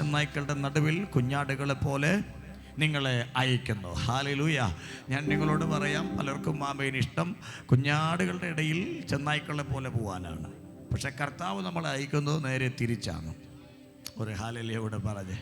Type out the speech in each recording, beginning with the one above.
ചെന്നായ്ക്കളുടെ നടുവിൽ കുഞ്ഞാടുകളെ പോലെ നിങ്ങളെ അയക്കുന്നു. ഹല്ലേലൂയ. ഞാൻ നിങ്ങളോട് പറയാം, പലർക്കും ആമേൻ ഇഷ്ടം കുഞ്ഞാടുകളുടെ ഇടയിൽ ചെന്നായ്ക്കളെ പോലെ പോകാനാണ്. പക്ഷെ കർത്താവ് നമ്മളെ അയക്കുന്നത് നേരെ തിരിച്ചാണ്. ഒരു ഹല്ലേലൂയ ഇവിടെ പറഞ്ഞേ.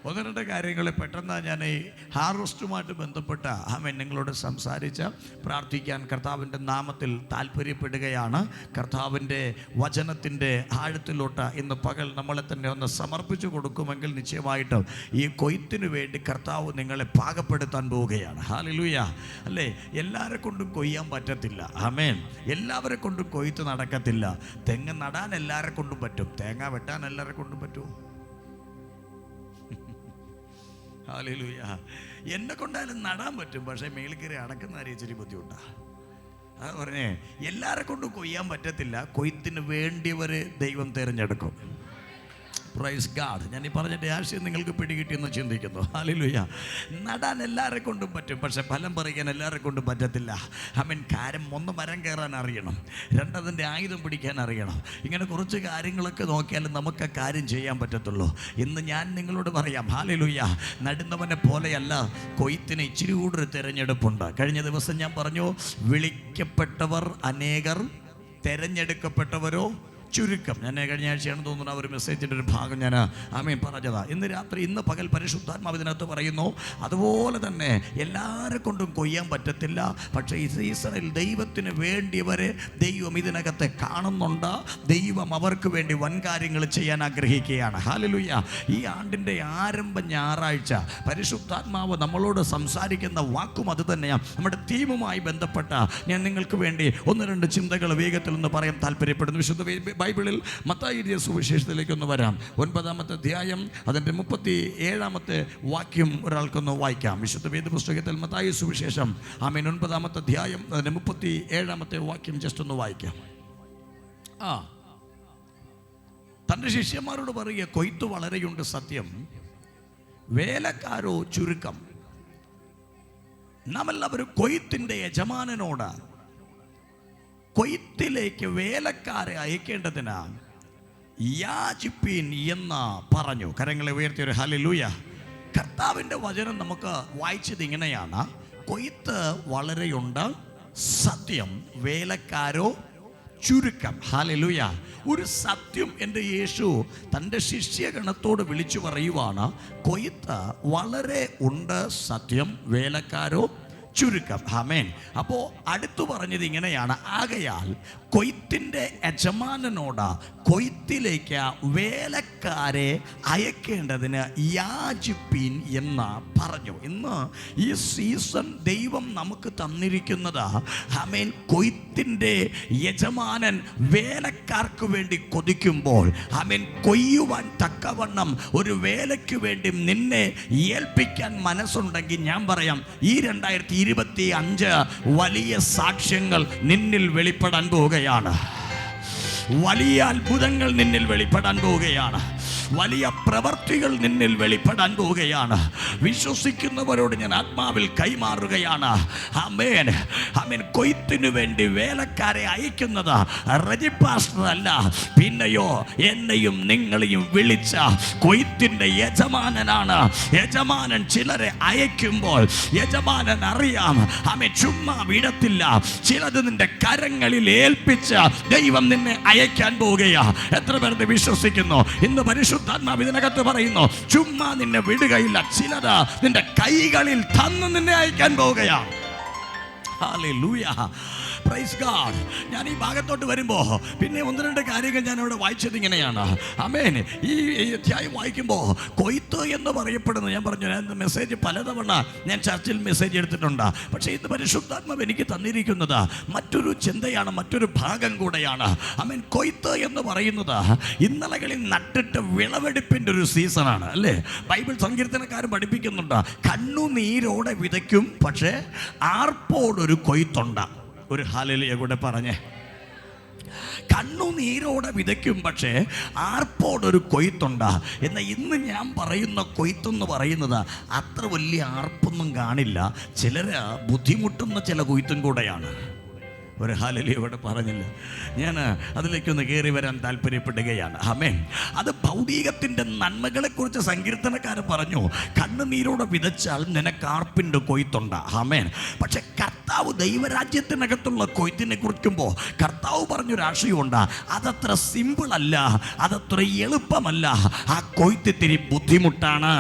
ഒന്ന് രണ്ട് കാര്യങ്ങൾ പെട്ടെന്ന് ഞാൻ ഈ ഹാർവസ്റ്റുമായിട്ട് ബന്ധപ്പെട്ട ആമേൻ നിങ്ങളോട് സംസാരിച്ച പ്രാർത്ഥിക്കാൻ കർത്താവിൻ്റെ നാമത്തിൽ താല്പര്യപ്പെടുകയാണ്. കർത്താവിൻ്റെ വചനത്തിൻ്റെ ആഴത്തിലോട്ട് ഇന്ന് പകൽ നമ്മളെ തന്നെ ഒന്ന് സമർപ്പിച്ചു കൊടുക്കുമെങ്കിൽ നിശ്ചയമായിട്ടും ഈ കൊയ്ത്തിന് വേണ്ടി കർത്താവ് നിങ്ങളെ പാകപ്പെടുത്താൻ പോവുകയാണ്. ഹല്ലേലൂയ. അല്ലേ, എല്ലാവരെ കൊണ്ടും കൊയ്യാൻ പറ്റത്തില്ല. ആമേൻ. എല്ലാവരെ കൊണ്ടും കൊയ്ത്ത് നടക്കത്തില്ല. തെങ്ങ് നടാൻ എല്ലാവരെ കൊണ്ടും പറ്റും, തേങ്ങ വെട്ടാൻ എല്ലാവരെ കൊണ്ടും പറ്റുമോ? ഹല്ലേലൂയ. എന്നെ കൊണ്ടായാലും നടാൻ പറ്റും, പക്ഷേ മേളിൽ കയറി അടക്കുന്ന കാര്യം ഇച്ചിരി ബുദ്ധിമുട്ടാണ്. അത് പറഞ്ഞേ, എല്ലാവരെ കൊണ്ടും കൊയ്യാൻ പറ്റത്തില്ല. കൊയ്ത്തിന് വേണ്ടിയവർ ദൈവം തിരഞ്ഞെടുക്കും. Praise God. ഞാൻ ഈ പറഞ്ഞിട്ട് ആശയം നിങ്ങൾക്ക് പിടികിട്ടിയെന്ന് ചിന്തിക്കുന്നു. ഹല്ലേലൂയ. നടാൻ എല്ലാവരെ കൊണ്ടും പറ്റും, പക്ഷെ ഫലം പറിക്കാൻ എല്ലാവരെ കൊണ്ടും പറ്റത്തില്ല. ആമേൻ. ഒന്ന് മരം കയറാൻ അറിയണം, രണ്ടതിൻ്റെ ആയുധം പിടിക്കാൻ അറിയണം. ഇങ്ങനെ കുറച്ച് കാര്യങ്ങളൊക്കെ നോക്കിയാലും നമുക്ക് കാര്യം ചെയ്യാൻ പറ്റത്തുള്ളൂ. ഇന്ന് ഞാൻ നിങ്ങളോട് പറയാം, ഹല്ലേലൂയ, നടുന്നവനെ പോലെയല്ല, കൊയ്ത്തിന് ഇച്ചിരി കൂടെ തിരഞ്ഞെടുപ്പുണ്ട്. കഴിഞ്ഞ ദിവസം ഞാൻ പറഞ്ഞു, വിളിക്കപ്പെട്ടവർ അനേകർ, തിരഞ്ഞെടുക്കപ്പെട്ടവരോ ചുരുക്കം. ഞാൻ കഴിഞ്ഞ ആഴ്ചയാണെന്ന് തോന്നുന്നു ആ ഒരു മെസ്സേജിൻ്റെ ഒരു ഭാഗം ഞാൻ ആമേൻ പറഞ്ഞതാ. ഇന്ന് പകൽ പരിശുദ്ധാത്മാവ് ഇതിനകത്ത് പറയുന്നു, അതുപോലെ തന്നെ എല്ലാവരെ കൊണ്ടും കൊയ്യാൻ പറ്റത്തില്ല. പക്ഷേ ഈ സീസണിൽ ദൈവത്തിന് വേണ്ടിയവരെ ദൈവം ഇതിനകത്ത് കാണുന്നുണ്ട്. ദൈവം അവർക്ക് വേണ്ടി വൻ കാര്യങ്ങൾ ചെയ്യാൻ ആഗ്രഹിക്കുകയാണ്. ഹല്ലേലൂയ. ഈ ആണ്ടിൻ്റെ ആരംഭ ഞായറാഴ്ച പരിശുദ്ധാത്മാവ് നമ്മളോട് സംസാരിക്കുന്ന വാക്കും അത് തന്നെയാണ്. നമ്മുടെ തീമുമായി ബന്ധപ്പെട്ട ഞാൻ നിങ്ങൾക്ക് വേണ്ടി ഒന്ന് രണ്ട് ചിന്തകൾ വേഗത്തിൽ ഒന്ന് പറയാൻ താല്പര്യപ്പെടുന്നു. വിശുദ്ധ ബൈബിളിൽ മത്തായി എഴുതിയ സുവിശേഷത്തിലേക്കൊന്ന് വരാം. 9-ാമത്തെ അധ്യായം അതിൻ്റെ 37-ാമത്തെ വാക്യം ഒരാൾക്കൊന്ന് വായിക്കാം. വിശുദ്ധ വേദപുസ്തകത്തിൽ മത്തായി സുവിശേഷം ആമേൻ 9-ാമത്തെ അധ്യായം അതിൻ്റെ 37-ാമത്തെ വാക്യം ജസ്റ്റ് ഒന്ന് വായിക്കാം. തൻ്റെ ശിഷ്യന്മാരോട് പറയുക, കൊയ്ത്ത് വളരെയുണ്ട് സത്യം, വേലക്കാരോ ചുരുക്കം. നാം എല്ലാവരും കൊയ്ത്തിൻ്റെ യജമാനനോട് കൊയ്ത്തിലേക്ക് വേലക്കാരെ അയക്കേണ്ടതിന് യാചിപ്പീൻ എന്ന് പറഞ്ഞു. കരങ്ങളെ ഉയർത്തിയൊരു ഹല്ലേലൂയ. കർത്താവിൻ്റെ വചനം നമുക്ക് വായിച്ചത് ഇങ്ങനെയാണ്, കൊയ്ത്ത് വളരെയുണ്ട് സത്യം, വേലക്കാരോ ചുരുക്കം. ഹല്ലേലൂയ. ഒരു സത്യം എൻ്റെ യേശു തൻ്റെ ശിഷ്യഗണത്തോട് വിളിച്ചു പറയുവാണ്, കൊയ്ത്ത് വളരെ ഉണ്ട് സത്യം, വേലക്കാരോ ചുരുക്കം. ആമേൻ. അപ്പോൾ അടുത്തു പറഞ്ഞത് ഇങ്ങനെയാണ്, ആകയാൽ കൊയ്ത്തിൻ്റെ യജമാനനോട് കൊയ്ത്തിലേക്ക് വേലക്കാരെ അയക്കേണ്ടതിന് യാചിപ്പീൻ എന്ന് പറഞ്ഞു. ഇന്ന് ഈ സീസൺ ദൈവം നമുക്ക് തന്നിരിക്കുന്നത് ആമേൻ, കൊയ്ത്തിൻ്റെ യജമാനൻ വേലക്കാർക്ക് വേണ്ടി കൊതിക്കുമ്പോൾ ആമേൻ, കൊയ്യുവാൻ തക്കവണ്ണം ഒരു വേലയ്ക്ക് വേണ്ടി നിന്നെ ഏൽപ്പിക്കാൻ മനസ്സുണ്ടെങ്കിൽ ഞാൻ പറയാം, ഈ 2025 വലിയ സാക്ഷ്യങ്ങൾ നിന്നിൽ വെളിപ്പെടാൻ പോവുകയാണ്. വലിയ അത്ഭുതങ്ങൾ നിന്നിൽ വെളിപ്പെടാൻ പോവുകയാണ്. വലിയ പ്രവർത്തികൾ നിന്നിൽ വെളിപ്പെടാൻ പോവുകയാണ്. വിശ്വസിക്കുന്നവരോട് ഞാൻ ആത്മാവിൽ കൈമാറുകയാണ്. ആമേൻ. ആമേൻ. കൊയ്ത്തിനു വേണ്ടി വേലക്കാരെ അയക്കുന്നത് റജി പാസ്റ്റർ അല്ല, പിന്നെയോ എന്നെയും നിങ്ങളെയും വിളിച്ച കൊയ്ത്തിൻ്റെ യജമാനനാണ്. യജമാനൻ ചിലരെ അയക്കുമ്പോൾ യജമാനൻ അറിയാം, ആമേൻ, ചുമ്മാ വിടത്തില്ല. ചിലത് നിന്റെ കരങ്ങളിൽ ഏൽപ്പിച്ച് ദൈവം നിന്നെ അയക്കാൻ പോവുകയാ. എത്ര പേർക്ക് വിശ്വസിക്കുന്നു? ഇന്ന് പരിശുദ്ധാത്മാവ് ഇതിനകത്ത് പറയുന്നു, ചുമ്മാ നിന്നെ വിടുകയില്ല, ചിലത് നിന്റെ കൈകളിൽ തന്നു നിന്നെ അയക്കാൻ പോവുകയാണ്. ഹല്ലേലൂയ. Praise God. ഞാൻ ഈ ഭാഗത്തോട്ട് വരുമ്പോൾ പിന്നെ ഒന്ന് രണ്ട് കാര്യങ്ങൾ ഞാൻ അവിടെ വായിച്ചത് ഇങ്ങനെയാണ്. ആമേൻ. ഈ അധ്യായം വായിക്കുമ്പോൾ കൊയ്ത്ത് എന്ന് പറയപ്പെടുന്നു, ഞാൻ പറഞ്ഞു, ഞാൻ മെസ്സേജ് പലതവണ ഞാൻ ചർച്ചിൽ മെസ്സേജ് എടുത്തിട്ടുണ്ട്. പക്ഷേ ഇത് പരിശുദ്ധാത്മാവ് എനിക്ക് തന്നിരിക്കുന്നത് മറ്റൊരു ചിന്തയാണ്, മറ്റൊരു ഭാഗം കൂടെയാണ്. ആമേൻ. കൊയ്ത്ത് എന്ന് പറയുന്നത് ഇന്നലകളിൽ നട്ടിട്ട് വിളവെടുപ്പിൻ്റെ ഒരു സീസണാണ്, അല്ലേ? ബൈബിൾ സങ്കീർത്തനക്കാരൻ പഠിപ്പിക്കുന്നുണ്ട്, കണ്ണുനീരോടെ വിതയ്ക്കും, പക്ഷേ ആർപ്പോടൊരു കൊയ്ത്തുണ്ട്. ഒരു ഹല്ലേലൂയ കൂടെ പറഞ്ഞേ. കണ്ണുനീരോടെ വിതയ്ക്കും, പക്ഷേ ആർപ്പോടൊരു കൊയ്ത്തുണ്ട്. എന്നാൽ ഇന്ന് ഞാൻ പറയുന്ന കൊയ്ത്തെന്ന് പറയുന്നത് അത്ര വലിയ ആർപ്പൊന്നും കാണില്ല. ചിലർ ബുദ്ധിമുട്ടുന്ന ചില കൊയ്ത്തും കൂടെയാണ്. ഒരു ഹല്ലേലൂയ ഇവിടെ പറഞ്ഞില്ല. ഞാൻ അതിലേക്കൊന്ന് കയറി വരാൻ താല്പര്യപ്പെടുകയാണ്. ആമേൻ. അത് ഭൗതികത്തിൻ്റെ നന്മകളെക്കുറിച്ച് സങ്കീർത്തനക്കാരൻ പറഞ്ഞു, കണ്ണുനീരോടെ വിതച്ചാൽ നിനക്ക് ആർപ്പിൻ്റെ കൊയ്ത്തുണ്ട്. ആമേൻ. പക്ഷെ കർത്താവ് ദൈവരാജ്യത്തിനകത്തുള്ള കൊയ്ത്തിനെ കുറിക്കുമ്പോൾ കർത്താവ് പറഞ്ഞൊരു ആശയമുണ്ട്. അതത്ര സിമ്പിളല്ല, അതത്ര എളുപ്പമല്ല. ആ കൊയ്ത്തിത്തിരി ബുദ്ധിമുട്ടാണ്.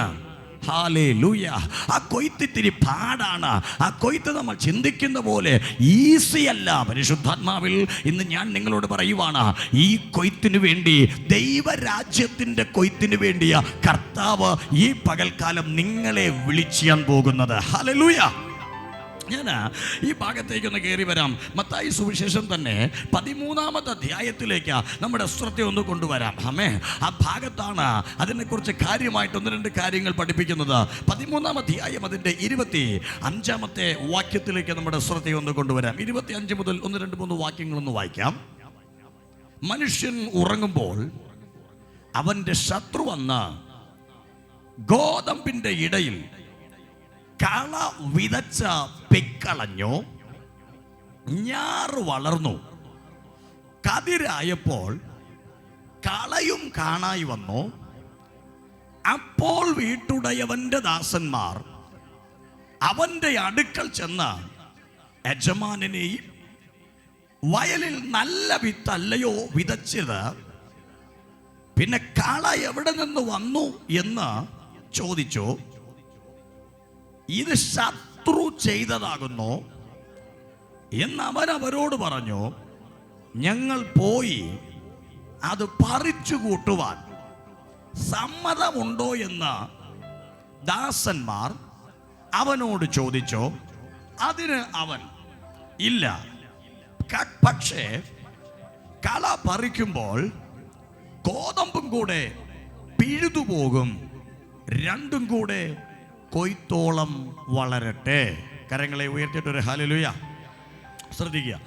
ഹല്ലേലൂയ. ആ കൊയ്ത്തിത്തിരി പാടാണ്. ആ കൊയ്ത്ത് നമ്മൾ ചിന്തിക്കുന്ന പോലെ ഈസി അല്ല. പരിശുദ്ധാത്മാവിൽ ഇന്ന് ഞാൻ നിങ്ങളോട് പറയുവാണ്, ഈ കൊയ്ത്തിനു വേണ്ടി, ദൈവരാജ്യത്തിൻ്റെ കൊയ്ത്തിനു വേണ്ടിയ കർത്താവ് ഈ പകൽക്കാലം നിങ്ങളെ വിളിച്ചാൻ പോകുന്നത്. ഹല്ലേലൂയ. ഞാൻ ഈ ഭാഗത്തേക്കൊന്ന് കയറി വരാം. മത്തായി സുവിശേഷം തന്നെ 13-ാമത്തെ അധ്യായത്തിലേക്ക് നമ്മുടെ ശ്രദ്ധ ഒന്ന് കൊണ്ടുവരാം. ആമേ. ആ ഭാഗത്താണ് അതിനെക്കുറിച്ച് കാര്യമായിട്ട് 1-2 കാര്യങ്ങൾ പഠിപ്പിക്കുന്നത്. 13-ാം അധ്യായം അതിൻ്റെ 25-ാമത്തെ വാക്യത്തിലേക്ക് നമ്മുടെ ശ്രദ്ധ ഒന്ന് കൊണ്ടുവരാം. 25 മുതൽ 1, 2, 3 വാക്യങ്ങളൊന്ന് വായിക്കാം. മനുഷ്യൻ ഉറങ്ങുമ്പോൾ അവൻ്റെ ശത്രു വന്ന് ഗോതമ്പിൻ്റെ ഇടയിൽ കള വിതച്ച പെക്കളഞ്ഞു. ഞാറ് വളർന്നു. കതിരായപ്പോൾ കളയും കാണായി വന്നു. അപ്പോൾ വീട്ടുടയവന്റെ ദാസന്മാർ അവന്റെ അടുക്കൽ ചെന്ന് യജമാനനെയും, വയലിൽ നല്ല വിത്തല്ലയോ വിതച്ചത്, പിന്നെ കള എവിടെ നിന്ന് വന്നു എന്ന് ചോദിച്ചു. ഇത് ശത്രു ചെയ്തതാകുന്നു എന്ന് അവൻ അവരോട് പറഞ്ഞു. ഞങ്ങൾ പോയി അത് പറിച്ചു കൂട്ടുവാൻ സമ്മതമുണ്ടോ എന്ന് ദാസന്മാർ അവനോട് ചോദിച്ചു. അതിന് അവൻ ഇല്ല, പക്ഷേ കള പറിക്കുമ്പോൾ ഗോതമ്പും കൂടെ പിഴുതുപോകും, രണ്ടും കൂടെ കൊയ്ത്തോളം വളരട്ടെ. കരങ്ങളെ ഉയർത്തിയിട്ടൊരു ഹല്ലേലൂയ. ശ്രദ്ധിക്കുക.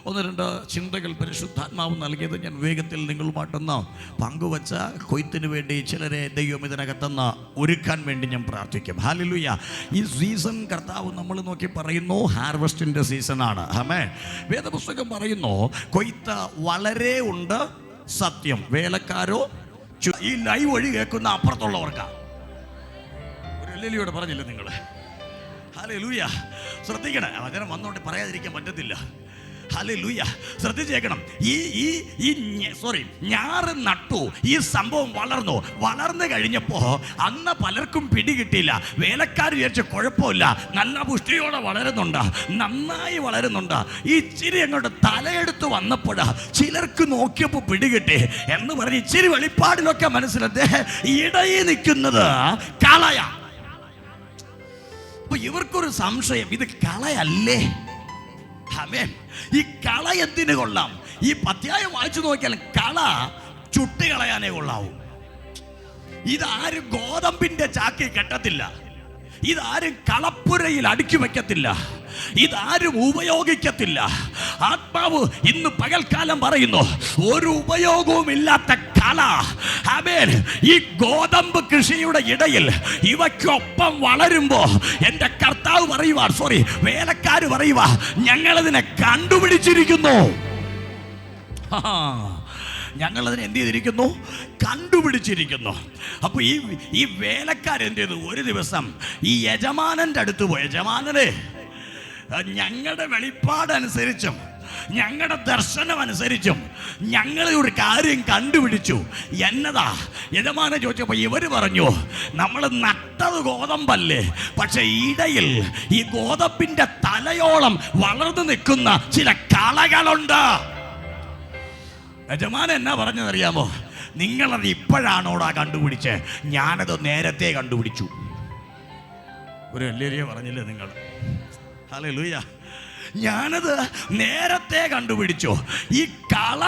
1-2 ചിന്തകൾ പരിശുദ്ധാത്മാവ് നൽകിയത് ഞാൻ വേഗത്തിൽ നിങ്ങളുമായിട്ടൊന്ന് പങ്കുവച്ച കൊയ്ത്തിന് വേണ്ടി ചിലരെ ദൈവം ഇതിനകത്തുനിന്ന് ഒരുക്കാൻ വേണ്ടി ഞാൻ പ്രാർത്ഥിക്കും. ഹല്ലേലൂയ. ഈ സീസൺ കർത്താവ് നമ്മൾ നോക്കി പറയുന്നു, ഹാർവസ്റ്റിൻ്റെ സീസണാണ്. ആമേൻ. വേദപുസ്തകം പറയുന്നു, കൊയ്ത്ത് വളരെ ഉണ്ട്, സത്യം. വേലക്കാരോ ഈ ലൈവ് വഴി കേൾക്കുന്ന അപ്പുറത്തുള്ളവർക്കാ. ഹല്ലേലൂയ പറഞ്ഞില്ല നിങ്ങൾ? ഹല്ലേലൂയ. ശ്രദ്ധിക്കണേ. വചനം വന്നുകൊണ്ട് പറയാതിരിക്കാൻ പറ്റത്തില്ല. ഹല്ലേലൂയ. ശ്രദ്ധിച്ചേക്കണം. ഞാറ് നട്ടു, ഈ സംഭവം വളർന്നു കഴിഞ്ഞപ്പോ അന്ന് പലർക്കും പിടികിട്ടിയില്ല. വേലക്കാർ വിചാരിച്ച കുഴപ്പമില്ല, നല്ല പുഷ്ടിയോടെ വളരുന്നുണ്ട്, നന്നായി വളരുന്നുണ്ട്. ഇച്ചിരി അങ്ങോട്ട് തലയെടുത്ത് വന്നപ്പോഴാ ചിലർക്ക് നോക്കിയപ്പോൾ പിടികിട്ടി എന്ന് പറഞ്ഞ് ഇച്ചിരി വെളിപ്പാടിലൊക്കെ മനസ്സിലായി ഇടയിൽ നിൽക്കുന്നത് കളയാ. അപ്പൊ ഇവർക്കൊരു സംശയം, ഇത് കളയല്ലേ? ആമേൻ. ഈ കള എന്തിന് കൊള്ളാം? ഈ അധ്യായം വായിച്ചു നോക്കിയാൽ കള ചുട്ടി കളയാനേ കൊള്ളാവൂ. ഇതാരും ഗോതമ്പിന്റെ ചാക്കി കെട്ടത്തില്ല, ഇതാരും കളപ്പുരയിൽ അടുക്കി വെക്കത്തില്ല, ഇതാരും ഉപയോഗിക്കത്തില്ല. ആത്മാവ് ഇന്ന് പകൽക്കാലം പറയുന്നു, ഒരു ഉപയോഗവും ഇല്ലാത്ത കള. ആമേൻ. ഈ ഗോതമ്പ് കൃഷിയുടെ ഇടയിൽ ഇവയ്ക്കൊപ്പം വളരുമ്പോ എൻ്റെ കർത്താവ് പറയുവാ, വേലക്കാര് പറയുവാ, ഞങ്ങളതിനെ കണ്ടുപിടിച്ചിരിക്കുന്നു. ഞങ്ങളതിനെ എന്ത് ചെയ്തിരിക്കുന്നു? കണ്ടുപിടിച്ചിരിക്കുന്നു. അപ്പൊ ഈ വേലക്കാരെന്ത് ചെയ്തു? ഒരു ദിവസം ഈ യജമാനന്റെ അടുത്ത് പോയി, യജമാനനെ, ഞങ്ങളുടെ വെളിപ്പാടനുസരിച്ചും ഞങ്ങളുടെ ദർശനം അനുസരിച്ചും ഞങ്ങൾ ഒരു കാര്യം കണ്ടുപിടിച്ചു. എന്നതാ? യജമാനൻ ചോദിച്ചപ്പോൾ ഇവർ പറഞ്ഞു, നമ്മൾ നട്ടത് ഗോതമ്പല്ലേ, പക്ഷെ ഇടയിൽ ഈ ഗോതമ്പിന്റെ തലയോളം വളർന്നു നിൽക്കുന്ന ചില കളകളുണ്ട്. യജമാനൻ എന്നാ പറഞ്ഞതറിയാമോ? നിങ്ങളത് ഇപ്പോഴാണോടാ കണ്ടുപിടിച്ച്? ഞാനത് നേരത്തെ കണ്ടുപിടിച്ചു. ഒരു ഹല്ലേലൂയ പറഞ്ഞില്ലേ നിങ്ങൾ? ഹല്ലേലൂയ. ഞാനത് നേരത്തെ കണ്ടുപിടിച്ചു. ഈ കള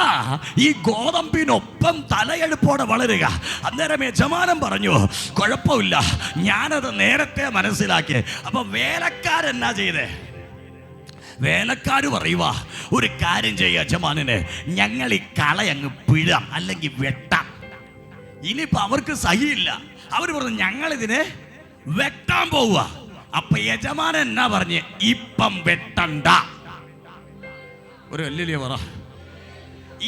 ഈ ഗോതമ്പിനൊപ്പം തലയെടുപ്പോടെ വളരുക. അന്നേരം യജമാനൻ പറഞ്ഞു, കുഴപ്പമില്ല, ഞാനത് നേരത്തെ മനസ്സിലാക്കി. അപ്പൊ വേലക്കാരെന്നാ ചെയ്തേ? വേലക്കാര് പറയുവാ, ഒരു കാര്യം ചെയ്യുക യജമാനന്, ഞങ്ങൾ ഈ കളയങ്ങ് പിഴാം, അല്ലെങ്കിൽ വെട്ടാം. ഇനിയിപ്പോ അവർക്ക് സഹിയില്ല. അവർ പറഞ്ഞു, ഞങ്ങളിതിനെ വെട്ടാൻ പോവുക. അപ്പൊ യജമാനൻ എന്നാ പറഞ്ഞ്, ഇപ്പം വെട്ടണ്ട. ഒരു വലിയ പറ.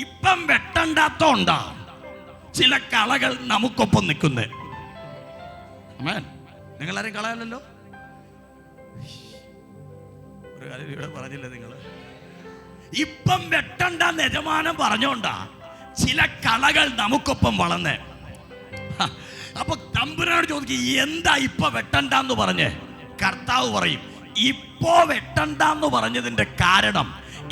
ഇപ്പം വെട്ടണ്ടാത്തോണ്ടാ ചില കളകൾ നമുക്കൊപ്പം നിൽക്കുന്നേ. നിങ്ങളാരും കളയല്ലോ. ഒരു കാര്യം ഇവിടെ പറഞ്ഞില്ലേ നിങ്ങൾ? ഇപ്പം വെട്ടണ്ടെന്ന് യജമാനൻ പറഞ്ഞോണ്ടാ ചില കളകൾ നമുക്കൊപ്പം വളർന്നേ. അപ്പൊ തമ്പുരാനോട് ചോദിക്കും, എന്താ ഇപ്പൊ വെട്ടണ്ടെന്ന് പറഞ്ഞേ? കർത്താവ് പറയും, ഇപ്പോ വെട്ടണ്ടെന്ന് പറഞ്ഞതിന്റെ കാരണം,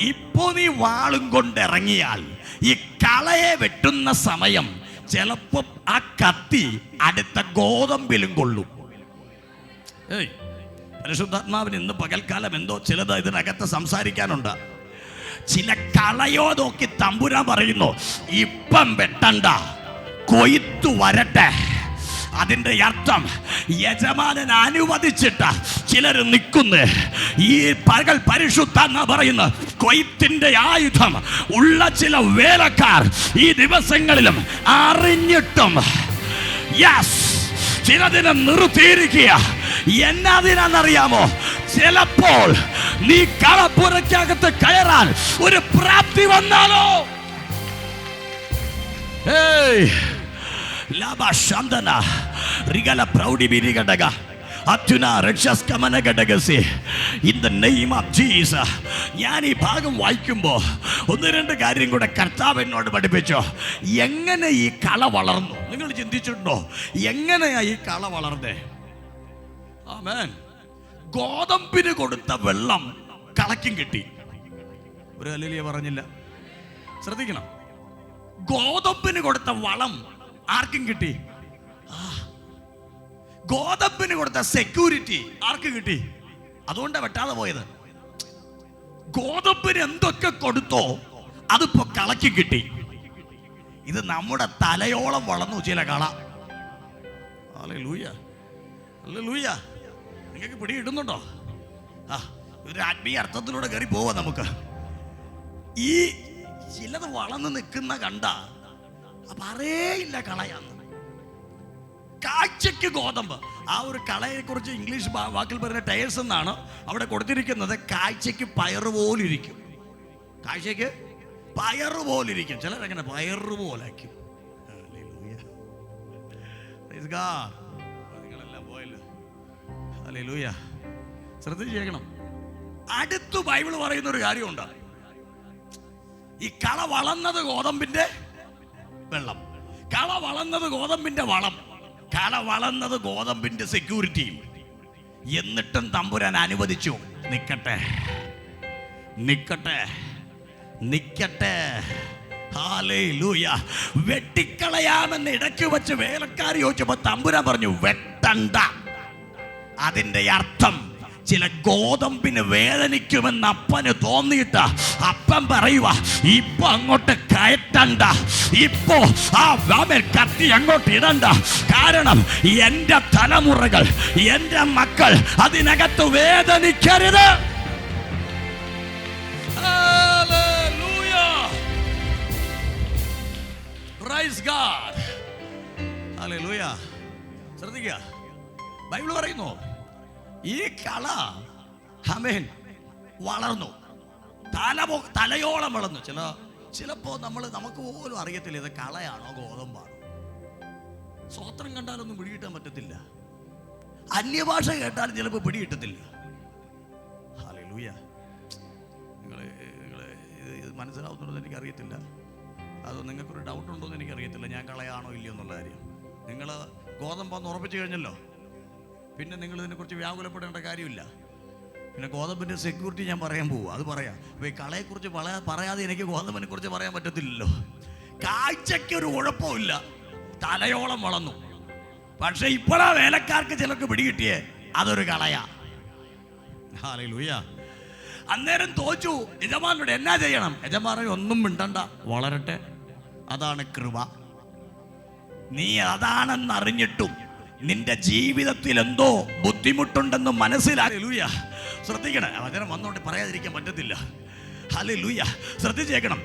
ഇപ്പോ നീ വാളും കൊണ്ടിറങ്ങിയാൽ ഈ കളയെ വെട്ടുന്ന സമയം ചിലപ്പോ ആ കത്തി അടുത്ത ഗോതമ്പിലും കൊള്ളും. പരിശുദ്ധാത്മാവിന് ഇന്ന് പകൽക്കാലം എന്തോ ചിലത് ഇതിനകത്ത് സംസാരിക്കാനുണ്ട്. ചില കളയോ നോക്കി തമ്പുരാൻ പറയുന്നു, ഇപ്പം വെട്ടണ്ട, കൊയ്ത്തു വരട്ടെ. അതിന്റെ അർത്ഥം യജമാനൻ അനുവദിച്ചിട്ട് ചിലർ നിൽക്കുന്നു. ഈ പകൽ പരിശുദ്ധാത്മാ പറയുന്നു, കൊയ്ത്തിന്റെ ആയുധം ഉള്ള ചില വേലക്കാർ ഈ ദിവസങ്ങളിലും അറിഞ്ഞിട്ടും ചിലതിനെ നിർത്തിയിരിക്കുക. എന്നതിനാണെന്നറിയാമോ? ചിലപ്പോൾ നീ കളപ്പുരക്കകത്ത് കയറാൻ ഒരു പ്രാപ്തി വന്നാലോ. ഞാൻ ഈ ഭാഗം വായിക്കുമ്പോ ഒന്ന് രണ്ട് കാര്യം കൂടെ കർത്താവ് എന്നോട് പഠിപ്പിച്ചോ. എങ്ങനെ ഈ കള വളർന്നു? നിങ്ങൾ ചിന്തിച്ചിട്ടുണ്ടോ എങ്ങനെയാ ഈ കള വളർന്നേ? ആമേൻ. ഗോതമ്പിന് കൊടുത്ത വെള്ളം കളയ്ക്കും കിട്ടി. ഒരു ഹല്ലേലൂയ പറഞ്ഞില്ല. ശ്രദ്ധിക്കണം. ഗോതമ്പിന് കൊടുത്ത വളം ആർക്കും കിട്ടി? ഗോതമ്പിന് കൊടുത്ത സെക്യൂരിറ്റി ആർക്ക് കിട്ടി? അതുകൊണ്ടാണ് വെട്ടാതെ പോയത്. ഗോതമ്പിന് എന്തൊക്കെ കൊടുത്തോ അതിപ്പോ കളയ്ക്ക് കിട്ടി. ഇത് നമ്മുടെ തലയോളം വളർന്നു ചില കള. Hallelujah, hallelujah. നിങ്ങൾക്ക് പിടിയിടുന്നുണ്ടോ? ഒരു ആത്മീയ അർത്ഥത്തിലൂടെ കയറി പോവാ നമുക്ക്. ഈ ചിലത് വളർന്ന് നിൽക്കുന്ന കണ്ട പറയേയില്ല കളയാന്ന്. കാഴ്ചയ്ക്ക് ഗോതമ്പ്. ആ ഒരു കളയെ കുറിച്ച് ഇംഗ്ലീഷ് വാക്കിൽ പറയുന്ന ടയേഴ്സ് എന്നാണ് അവിടെ കൊടുത്തിരിക്കുന്നത്. കാഴ്ചയ്ക്ക് പയറ് പോലിരിക്കും. കാഴ്ചയ്ക്ക് പയറ് പോലിരിക്കും. ചിലരങ്ങനെ പയറ് പോലാക്കും. നിങ്ങളെല്ലാം പോയല്ലോ. ഹല്ലേലൂയ. ശ്രദ്ധിച്ച് കേൾക്കണം. അടുത്ത് ബൈബിൾ പറയുന്ന ഒരു കാര്യമുണ്ട്. ഈ കള വളർന്നത് ഗോതമ്പിന്റെ വെള്ളം, കള വളർന്നത് ഗോതമ്പിന്റെ വളം, കള വളർന്നത് ഗോതമ്പിന്റെ സെക്യൂരിറ്റി. എന്നിട്ടും തമ്പുരാൻ അനുവദിച്ചു. നിക്കട്ടെ, നിക്കട്ടെ, നിക്കട്ടെ. ഹല്ലേലൂയ. വെട്ടിക്കളയാമെന്ന് ഇടയ്ക്ക് വെച്ച് വേലക്കാരി ചോദിച്ചപ്പോ തമ്പുരാൻ പറഞ്ഞു, വെട്ടണ്ട. അതിന്റെ അർത്ഥം ചില ഗോതമ്പിന് വേദനിക്കുമെന്ന് അപ്പന് തോന്നിയിട്ട് അപ്പൻ പറയുക, ഇപ്പൊ അങ്ങോട്ട് കയറ്റണ്ട, ഇപ്പോ ആ കത്തി അങ്ങോട്ട് ഇടണ്ട. കാരണം എന്റെ തലമുറകൾ, എന്റെ മക്കൾ അതിനകത്ത് വേദനിക്കരുത്. Praise God. Hallelujah. ശ്രദ്ധിക്കുക. ബൈബിൾ പറയുന്നു, ഈ കള ആമേൻ വളർന്നു, തലയോളം വളർന്നു. ചിലപ്പോ നമുക്ക് പോലും അറിയത്തില്ല ഇത് കളയാണോ ഗോതമ്പാണോ. സ്വോത്രം കണ്ടാലൊന്നും പിടികിട്ടാൻ പറ്റത്തില്ല. അന്യഭാഷ കേട്ടാലും ചിലപ്പോൾ പിടികിട്ടത്തില്ല. ഹല്ലേലൂയ. നിങ്ങളെ ഇത് മനസ്സിലാവുന്നുണ്ടോ എന്ന് എനിക്കറിയത്തില്ല. അത് നിങ്ങൾക്കൊരു ഡൗട്ട് ഉണ്ടോ എന്ന് എനിക്കറിയത്തില്ല. ഞാൻ കളയാണോ ഇല്ലയോ എന്നുള്ള കാര്യം. നിങ്ങൾ ഗോതമ്പെന്ന് ഉറപ്പിച്ചു കഴിഞ്ഞല്ലോ, പിന്നെ നിങ്ങൾ ഇതിനെക്കുറിച്ച് വ്യാകുലപ്പെടേണ്ട കാര്യമില്ല. പിന്നെ ഗോതമ്പിൻ്റെ സെക്യൂരിറ്റി ഞാൻ പറയാൻ പോവുക, അത് പറയാം. അപ്പോൾ ഈ കളയെക്കുറിച്ച് പറയാതെ എനിക്ക് ഗോതമ്പിനെ കുറിച്ച് പറയാൻ പറ്റത്തില്ലല്ലോ. കാഴ്ചയ്ക്ക് ഒരു കുഴപ്പമില്ല, തലയോളം വളർന്നു. പക്ഷെ ഇപ്പോഴാ വേലക്കാർക്ക് ചിലർക്ക് പിടികിട്ടിയേ അതൊരു കളയാ. ഹല്ലേലൂയ. അന്നേരം തോച്ചു യജമാനോട് എന്നാ ചെയ്യണം? യജമാനൻ ഒന്നും മിണ്ടണ്ട, വളരട്ടെ. അതാണ് കൃപ. നീ അതാണെന്നറിഞ്ഞിട്ടും നിന്റെ ജീവിതത്തിൽ എന്തോ ബുദ്ധിമുട്ടുണ്ടെന്ന് മനസ്സിലാക്കി. ശ്രദ്ധിക്കണേ, വചനം വന്നോണ്ട് പറയാതിരിക്കാൻ പറ്റത്തില്ല. ഹല്ലേലൂയ. ശ്രദ്ധിച്ചേക്കണം.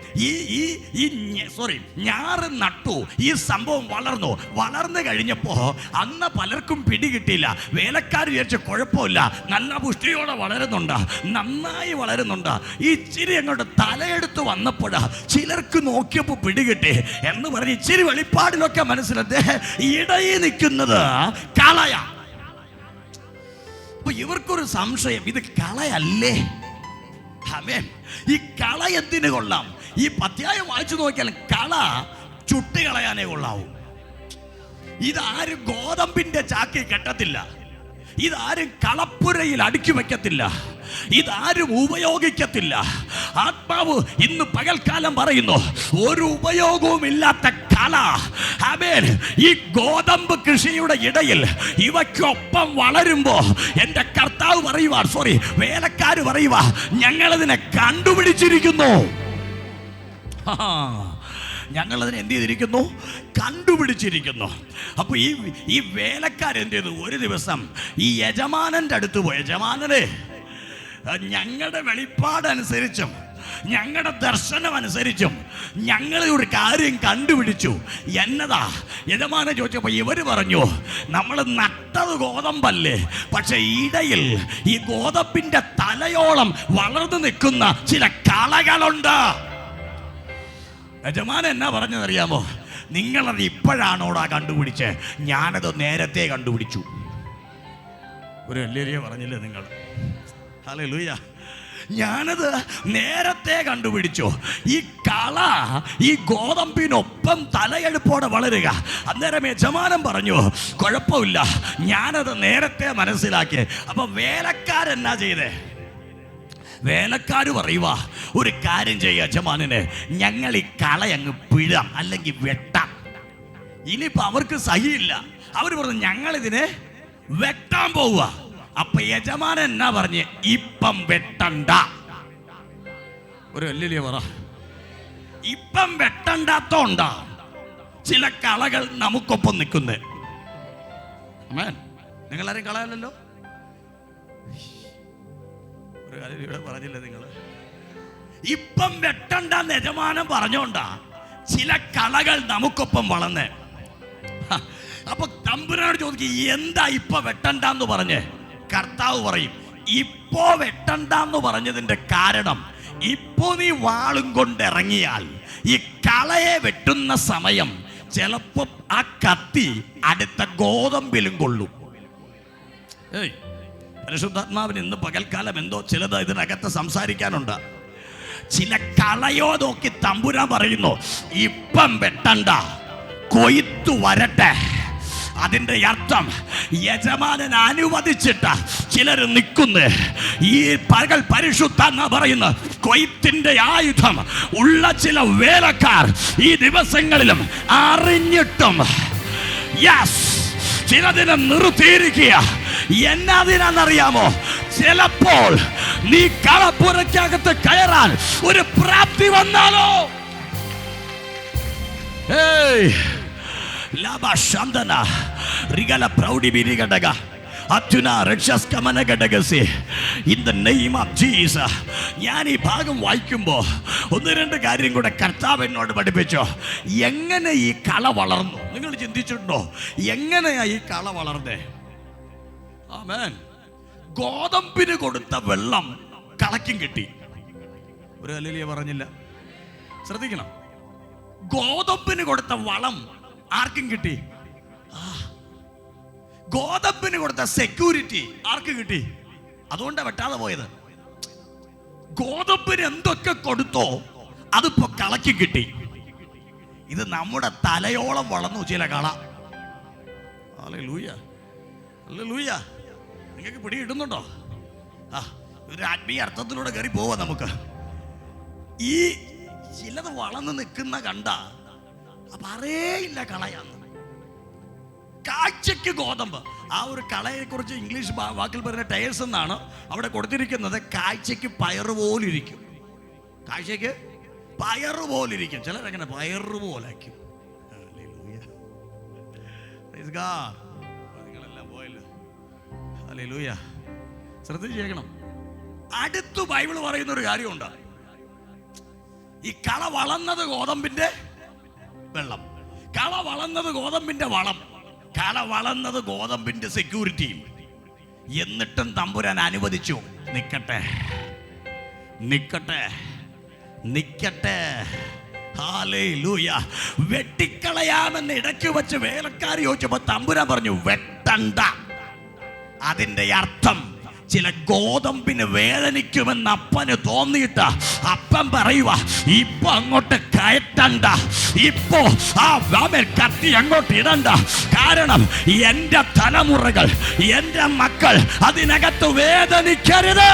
ഞാറ് നട്ടു, ഈ സംഭവം വളർന്നു കഴിഞ്ഞപ്പോ അന്ന് പലർക്കും പിടികിട്ടില്ല. വേലക്കാർ വിചാരിച്ച കുഴപ്പമില്ല, നല്ല പുഷ്ടിയോടെ വളരുന്നുണ്ട്, നന്നായി വളരുന്നുണ്ട്. ഇച്ചിരി അങ്ങോട്ട് തലയെടുത്ത് വന്നപ്പോഴാ ചിലർക്ക് നോക്കിയപ്പോ പിടികിട്ടി എന്ന് പറഞ്ഞ് ഇച്ചിരി വെളിപ്പാടിലൊക്കെ മനസ്സിലത്തെ ഇടയിൽ നിൽക്കുന്നത് കളയാ. അപ്പൊ ഇവർക്കൊരു സംശയം, ഇത് കളയല്ലേ? ആമേൻ. ഈ കള എന്തിനു കൊള്ളാം? ഈ അധ്യായം വായിച്ചു നോക്കിയാൽ കള ചുട്ട് കളയാനേ കൊള്ളാവൂ. ഇതാരും ഗോതമ്പിന്റെ ചാക്കി കെട്ടത്തില്ല, ഇതാരും കളപ്പുരയിൽ അടുക്കി വെക്കത്തില്ല, ഇതാരും ഉപയോഗിക്കത്തില്ല. ആത്മാവ് ഇന്ന് പകൽക്കാലം പറയുന്നു, ഒരു ഉപയോഗവും ഇല്ലാത്ത കള. ആമേൻ. ഈ ഗോതമ്പ് കൃഷിയുടെ ഇടയിൽ ഇവയ്ക്കൊപ്പം വളരുമ്പോ എൻ്റെ കർത്താവ് പറയുവാ, വേലക്കാര് പറയുവാ, ഞങ്ങളതിനെ കണ്ടുപിടിച്ചിരിക്കുന്നു. ഞങ്ങളതിനെ എന്ത് ചെയ്തിരിക്കുന്നു? കണ്ടുപിടിച്ചിരിക്കുന്നു. അപ്പോൾ ഈ വേലക്കാരെന്ത് ചെയ്തു? ഒരു ദിവസം ഈ യജമാനൻ്റെ അടുത്ത് പോയി, യജമാനനെ, ഞങ്ങളുടെ വെളിപ്പാടനുസരിച്ചും ഞങ്ങളുടെ ദർശനം അനുസരിച്ചും ഞങ്ങൾ ഒരു കാര്യം കണ്ടുപിടിച്ചു. എന്നതാ? യജമാനൻ ചോദിച്ചപ്പോൾ ഇവര് പറഞ്ഞു, നമ്മൾ നട്ടത് ഗോതമ്പല്ലേ, പക്ഷെ ഇടയിൽ ഈ ഗോതമ്പിന്റെ തലയോളം വളർന്നു നിൽക്കുന്ന ചില കളകളുണ്ട്. യജമാനൻ എന്നാ പറഞ്ഞതറിയാമോ? നിങ്ങളത് ഇപ്പോഴാണോടാ കണ്ടുപിടിച്ച്? ഞാനത് നേരത്തെ കണ്ടുപിടിച്ചു. ഒരു ഹല്ലേലൂയ പറഞ്ഞില്ലേ നിങ്ങൾ? ഹല്ലേലൂയ. ഞാനത് നേരത്തെ കണ്ടുപിടിച്ചു. ഈ കള ഈ ഗോതമ്പിനൊപ്പം തലയെടുപ്പോടെ വളരുക. അന്നേരം യജമാനൻ പറഞ്ഞു, കുഴപ്പമില്ല, ഞാനത് നേരത്തെ മനസ്സിലാക്കി. അപ്പൊ വേലക്കാരെന്നാ ചെയ്തേ? വേലക്കാര് പറയുവാ, ഒരു കാര്യം ചെയ്യുക യജമാനന്, ഞങ്ങൾ ഈ കളയങ്ങ് പിഴാം, അല്ലെങ്കിൽ വെട്ടാം. ഇനിയിപ്പോ അവർക്ക് സഹിയില്ല. അവർ പറഞ്ഞു, ഞങ്ങളിതിനെ വെട്ടാൻ പോവുക. അപ്പൊ യജമാനൻ എന്നാ പറഞ്ഞ്? ഇപ്പം വെട്ടണ്ട. ഒരു ഹല്ലേലൂയ പറ. ഇപ്പം വെട്ടണ്ടാത്തോണ്ടാ ചില കളകൾ നമുക്കൊപ്പം നിൽക്കുന്നേ. നിങ്ങളാരും കളയല്ലോ. ഒരു കാര്യം ഇവിടെ പറഞ്ഞില്ലേ നിങ്ങൾ? ഇപ്പം വെട്ടണ്ടെന്ന് യജമാനൻ പറഞ്ഞോണ്ടാ ചില കളകൾ നമുക്കൊപ്പം വളർന്നേ. അപ്പൊ തമ്പുരാനോട് ചോദിക്കും, എന്താ ഇപ്പൊ വെട്ടണ്ടെന്ന് പറഞ്ഞേ? കർത്താവ് പറയും, ഇപ്പോ വെട്ടണ്ടെന്ന് പറഞ്ഞതിന്റെ കാരണം, ഇപ്പോ നീ വാളും കൊണ്ട് ഇറങ്ങിയാൽ ഈ കളയെ വെട്ടുന്ന സമയം ചിലപ്പോ ആ കത്തി അടുത്ത ഗോതമ്പിലും കൊള്ളും. പരിശുദ്ധാത്മാവിന് ഇന്ന് പകൽക്കാലം എന്തോ ചിലത് ഇതിനകത്ത് സംസാരിക്കാനുണ്ട്. ചില കളയോ നോക്കി തമ്പുരാൻ പറയുന്നു, ഇപ്പം വെട്ടണ്ട, കൊയ്ത്തു വരട്ടെ. അതിൻ്റെ അർത്ഥം യജമാനൻ അനുവദിച്ചിട്ട് ചിലർ നിൽക്കുന്നു. ഈ പകൽ പരിശുദ്ധ പറയുന്ന കൊയ്ത്തിന്റെ ആയുധം ഉള്ള ചില വേലക്കാർ ഈ ദിവസങ്ങളിലും അറിഞ്ഞിട്ടും ചിലതിനെ നിർത്തിയിരിക്കുക. എന്നതിനാണെന്നറിയാമോ? ചിലപ്പോൾ നീ കളപ്പുരയ്ക്കകത്ത് കയറാൻ ഒരു പ്രാപ്തി വന്നാലോ. ഞാൻ ഈ ഭാഗം വായിക്കുമ്പോ ഒന്ന് രണ്ട് കാര്യം കൂടെ കർത്താവ് എന്നോട് പഠിപ്പിച്ചോ. എങ്ങനെ ഈ കള വളർന്നു? നിങ്ങൾ ചിന്തിച്ചിട്ടുണ്ടോ എങ്ങനെയാ ഈ കള വളർന്നേ? ആമേൻ. ഗോതമ്പിന് കൊടുത്ത വെള്ളം കളയ്ക്കും കിട്ടി. ഒരു ഹല്ലേലൂയ പറഞ്ഞില്ല. ശ്രദ്ധിക്കണം. ഗോതമ്പിന് കൊടുത്ത വളം ആർക്കും കിട്ടി? ഗോതമ്പിന് കൊടുത്ത സെക്യൂരിറ്റി ആർക്ക് കിട്ടി? അതുകൊണ്ടാണ് വെട്ടാതെ പോയത്. ഗോതമ്പിന് എന്തൊക്കെ കൊടുത്തോ അതിപ്പോ കളയ്ക്കും കിട്ടി. ഇത് നമ്മുടെ തലയോളം വളർന്നു ചില കള. Hallelujah, hallelujah. നിങ്ങൾക്ക് പിടിയിടുന്നുണ്ടോ? ഒരു ആത്മീയ അർത്ഥത്തിലൂടെ കയറി പോവാ നമുക്ക്. ഈ ചിലത് വളർന്ന് നിൽക്കുന്ന കണ്ട പറയേയില്ല കളയാന്ന്. കാഴ്ചയ്ക്ക് ഗോതമ്പ്. ആ ഒരു കളയെ കുറിച്ച് ഇംഗ്ലീഷ് വാക്കിൽ പറയുന്ന ടയേഴ്സ് എന്നാണ് അവിടെ കൊടുത്തിരിക്കുന്നത്. കാഴ്ചയ്ക്ക് പയറുപോലിരിക്കും. കാഴ്ചയ്ക്ക് പയറുപോലിരിക്കും. ചിലരങ്ങനെ പയറുപോലാക്കും. നിങ്ങളെല്ലാം പോയല്ലോ. ഹല്ലേലൂയ. ശ്രദ്ധിച്ചേക്കണം. അടുത്ത് ബൈബിൾ പറയുന്ന ഒരു കാര്യമുണ്ട്. ഈ കള വളർന്നത് ഗോതമ്പിന്റെ വെള്ളം, കള വളർന്നത് ഗോതമ്പിന്റെ വളം, കള വളർന്നത് ഗോതമ്പിന്റെ സെക്യൂരിറ്റിയും. എന്നിട്ടും തമ്പുരാൻ അനുവദിച്ചു. നിക്കട്ടെ നിക്കട്ടെ നിക്കട്ടെ. ഹല്ലേലൂയ. വെട്ടിക്കളയാമെന്ന് ഇടയ്ക്ക് വെച്ച് വേലക്കാർ ചോദിച്ചപ്പോ തമ്പുരാൻ പറഞ്ഞു വെട്ടണ്ട. അതിന്റെ അർത്ഥം ചില ഗോതമ്പിന് വേദനിക്കുമെന്ന് അപ്പന് തോന്നിയിട്ട് അപ്പൻ പറയുക ഇപ്പൊ അങ്ങോട്ട് കയറ്റണ്ട, ഇപ്പോ ആ കത്തി അങ്ങോട്ട് ഇടണ്ട. കാരണം എന്റെ തലമുറകൾ, എന്റെ മക്കൾ അതിനകത്ത് വേദനിക്കരുത്.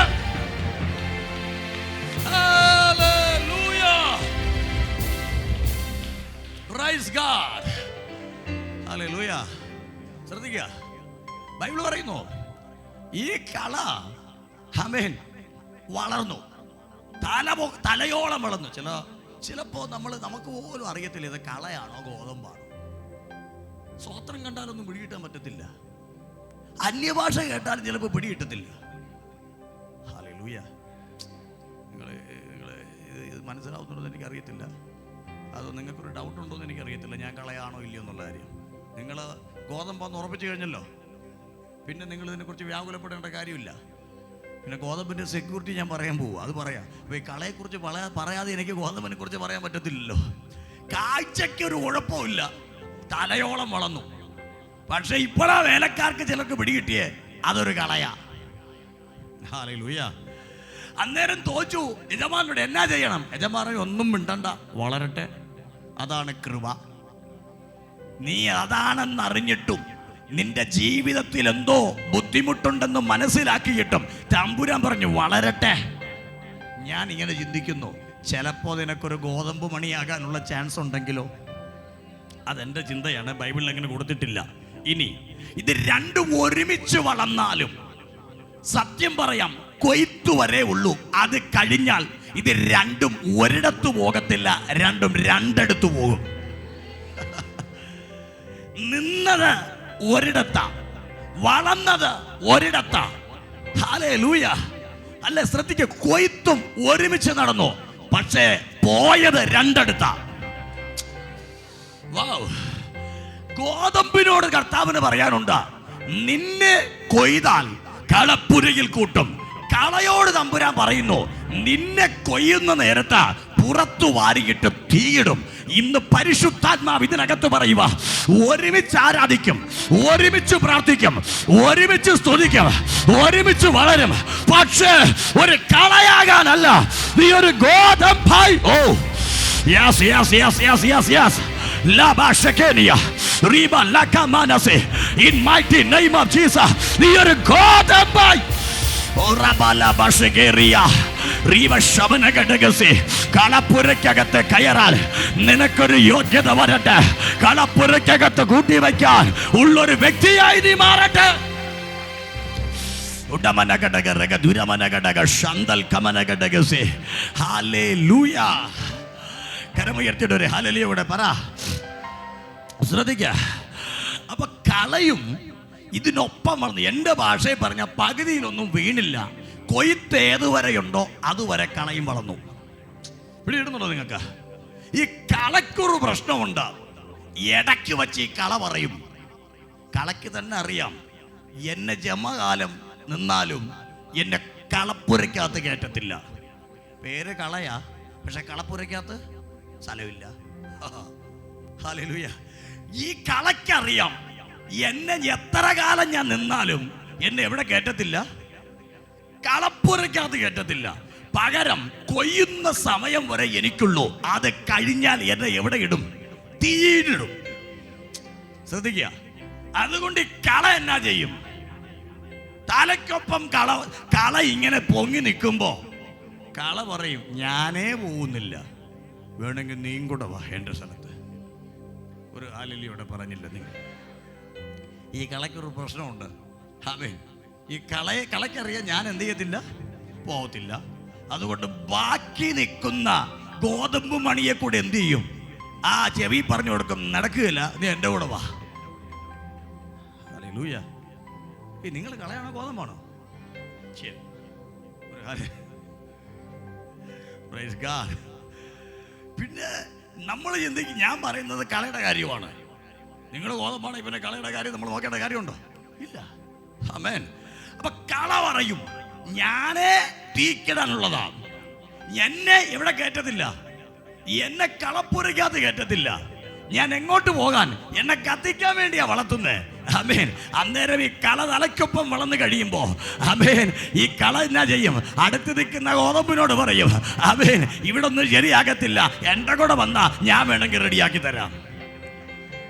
Praise God. Hallelujah. ശ്രദ്ധിക്കുക, ബൈബിൾ പറയുന്നു ഈ കള ആമേൻ വളർന്നു, തലയോളം വളർന്നു. ചിലപ്പോ നമുക്ക് പോലും അറിയത്തില്ല ഇത് കളയാണോ ഗോതമ്പാണോ. സ്വോത്രം കണ്ടാലൊന്നും പിടികിട്ടാൻ പറ്റത്തില്ല, അന്യഭാഷ കേട്ടാലും ചിലപ്പോൾ പിടികിട്ടത്തില്ല. ഹല്ലേലൂയ. നിങ്ങൾ ഇത് മനസ്സിലാവുന്നുണ്ടോ എനിക്ക് അറിയത്തില്ല. അത് നിങ്ങൾക്കൊരു ഡൗട്ട് ഉണ്ടോ എന്ന് എനിക്കറിയത്തില്ല, ഞാൻ കളയാണോ ഇല്ലയോ എന്നുള്ള കാര്യം. നിങ്ങൾ ഗോതമ്പാന്ന് ഉറപ്പിച്ചു കഴിഞ്ഞല്ലോ, പിന്നെ നിങ്ങൾ ഇതിനെക്കുറിച്ച് വ്യാകുലപ്പെടേണ്ട കാര്യമില്ല. പിന്നെ ഗോതമ്പിൻ്റെ സെക്യൂരിറ്റി ഞാൻ പറയാൻ പോവുക, അത് പറയാം. അപ്പോൾ ഈ കളയെക്കുറിച്ച് പറയാതെ എനിക്ക് ഗോതമ്പിനെ കുറിച്ച് പറയാൻ പറ്റത്തില്ലല്ലോ. കാഴ്ചയ്ക്കൊരു കുഴപ്പമില്ല, തലയോളം വളർന്നു. പക്ഷെ ഇപ്പോഴാ വേലക്കാർക്ക് ചിലർക്ക് പിടികിട്ടിയേ അതൊരു കളയാ. ഹല്ലേലൂയ. അന്നേരം തോച്ചു യജമാനോട് എന്നാ ചെയ്യണം? യജമാനൻ ഒന്നും മിണ്ടണ്ട, വളരട്ടെ. അതാണ് കൃപ. നീ അതാണെന്നറിഞ്ഞിട്ടും നിന്റെ ജീവിതത്തിൽ എന്തോ ബുദ്ധിമുട്ടുണ്ടെന്ന് മനസ്സിലാക്കിയിട്ടും തമ്പുരാൻ പറഞ്ഞു വളരട്ടെ. ഞാൻ ഇങ്ങനെ ചിന്തിക്കുന്നു, ചിലപ്പോൾ നിനക്കൊരു ഗോതമ്പ് മണിയാകാനുള്ള ചാൻസ് ഉണ്ടെങ്കിലോ. അതെന്റെ ചിന്തയാണ്, ബൈബിളിൽ അങ്ങനെ കൊടുത്തിട്ടില്ല. ഇനി ഇത് രണ്ടും ഒരുമിച്ച് വളർന്നാലും സത്യം പറയാം കൊയ്ത്തു വരെ ഉള്ളൂ. അത് കഴിഞ്ഞാൽ ഇത് രണ്ടും ഒരിടത്തു പോകത്തില്ല, രണ്ടും രണ്ടിടത്തു പോകും. നിന്നത് ഒരിടത്താ, വളർന്നത് ഒരിടത്താ. ഹല്ലേലൂയ. അല്ലെ, ശ്രദ്ധിക്കുക, കൊയ്ത്തും ഒരുമിച്ച് നടന്നു, പക്ഷേ പോയത് രണ്ടിടത്താ. വാവ്. ഗോതമ്പിനോട് കർത്താവിന് പറയാനുണ്ട്, നിന്നെ കൊയ്താൽ കളപ്പുരയിൽ കൂട്ടും. കളയോട് തമ്പുരാൻ പറയുന്നു, നിന്നെ കൊയ്യുന്ന നേരത്ത് പുറത്തു വാരിയിട്ട് തീയിടും. ഇന്ന് പരിശുദ്ധാത്മാവ് ഇതിനകത്ത് പറയുക, ഒരുമിച്ച് ആരാധിക്കും, ഒരുമിച്ച് പ്രാർത്ഥിക്കും, ഒരുമിച്ച് സ്തുതിക്കും, ഒരുമിച്ച് വളരും. പക്ഷേ ഒരു കളയാകാനല്ല, നീ ഒരു ഗോതമ്പായി. Oh yes yes yes yes yes yes. In mighty name of Jesus, നീ ഒരു ഗോതമ്പായി. കളപ്പുരയ്ക്കകത്ത് കയറാൻ നിനക്കൊരു യോഗ്യത വരട്ടെ. കളപ്പുരയ്ക്കകത്ത് കൂട്ടിവയ്ക്കാൻ ഉള്ളൊരു വ്യക്തിയായി നീ മാറട്ടെ. കരമുയർത്തിയിട്ട് ഒരു ഹല്ലേലൂയ പറ. ശ്രദ്ധിക്കുക, അപ്പൊ കളയും ഇതിനൊപ്പം വളർന്നു. എൻ്റെ ഭാഷയിൽ പറഞ്ഞ പകുതിയിലൊന്നും വീണില്ല. കൊയ്ത്ത് ഏതുവരെയുണ്ടോ അതുവരെ കളയും വളർന്നു. പിടിയിടുന്നുണ്ടോ നിങ്ങൾക്ക്? ഈ കളക്കൊരു പ്രശ്നമുണ്ട്. ഇടയ്ക്ക് വച്ച് ഈ കള പറയും, കളയ്ക്ക് തന്നെ അറിയാം എന്നെ ജമകാലം നിന്നാലും എന്നെ കളപ്പുരയ്ക്കകത്ത് കയറ്റത്തില്ല. പേര് കളയാ, പക്ഷെ കളപ്പുരയ്ക്കകത്ത് സ്ഥലമില്ല. ഹല്ലേലൂയ. ഈ കളയ്ക്കറിയാം എന്നെ എത്ര കാലം ഞാൻ നിന്നാലും എന്നെ എവിടെ കയറ്റത്തില്ല, കളപ്പുരയ്ക്കകത്ത് കയറ്റത്തില്ല. പകരം കൊയ്യുന്ന സമയം വരെ എനിക്കുള്ളൂ, അത് കഴിഞ്ഞാൽ എന്നെ എവിടെ ഇടും? തീയിലിടും. ശ്രദ്ധിക്കുക. അതുകൊണ്ട് ഈ കള എന്നാ ചെയ്യും? തലയ്ക്കൊപ്പം കള ഇങ്ങനെ പൊങ്ങി നിൽക്കുമ്പോ കള പറയും, ഞാനേ പോകുന്നില്ല, വേണമെങ്കിൽ നീയും കൂടെ വാ എൻ്റെ സ്ഥലത്ത്. ഒരു ഹല്ലേലൂയ പറഞ്ഞില്ല നിങ്ങൾ. ഈ കളയ്ക്കൊരു പ്രശ്നമുണ്ട്. അതെ, ഈ കളയ്ക്കറിയാം ഞാൻ എന്ത് ചെയ്യത്തില്ല, പോകത്തില്ല. അതുകൊണ്ട് ബാക്കി നിൽക്കുന്ന ഗോതമ്പ് മണിയെ കൂടെ എന്ത് ചെയ്യും? ആ ചെവി പറഞ്ഞു കൊടുക്കും, നടക്കുകയില്ല, നീ എൻ്റെ കൂടെ വാ. ഹല്ലേലൂയ. നിങ്ങൾ കളയാണോ ഗോതമ്പാണോ? ശരി. Praise God. പിന്നെ നമ്മൾ ചിന്തിക്കും ഞാൻ പറയുന്നത് കളയുടെ കാര്യമാണ്, നിങ്ങൾ ഗോതമ്പാണ്, പിന്നെ കളയുടെ കാര്യം നമ്മൾ നോക്കേണ്ട കാര്യമുണ്ടോ? ഇല്ല. ആമേൻ. അപ്പൊ കള പറയും ഞാനേ തീക്കിടാനുള്ളതാണ്, എന്നെ ഇവിടെ കയറ്റത്തില്ല, എന്നെ കളപ്പുരയ്ക്കകത്ത് കയറ്റത്തില്ല, ഞാൻ എങ്ങോട്ട് പോകാൻ, എന്നെ കത്തിക്കാൻ വേണ്ടിയാ വളർത്തുന്നേ. ആമേൻ. അന്നേരം ഈ കള തലയ്ക്കൊപ്പം വളർന്നു കഴിയുമ്പോ ആമേൻ ഈ കള എന്നാ ചെയ്യും? അടുത്ത് നിൽക്കുന്ന ഗോതമ്പിനോട് പറയും, ആമേൻ ഇവിടെ ഒന്നും ശരിയാകത്തില്ല, എൻ്റെ കൂടെ വന്നാ ഞാൻ വേണമെങ്കിൽ റെഡിയാക്കി തരാം.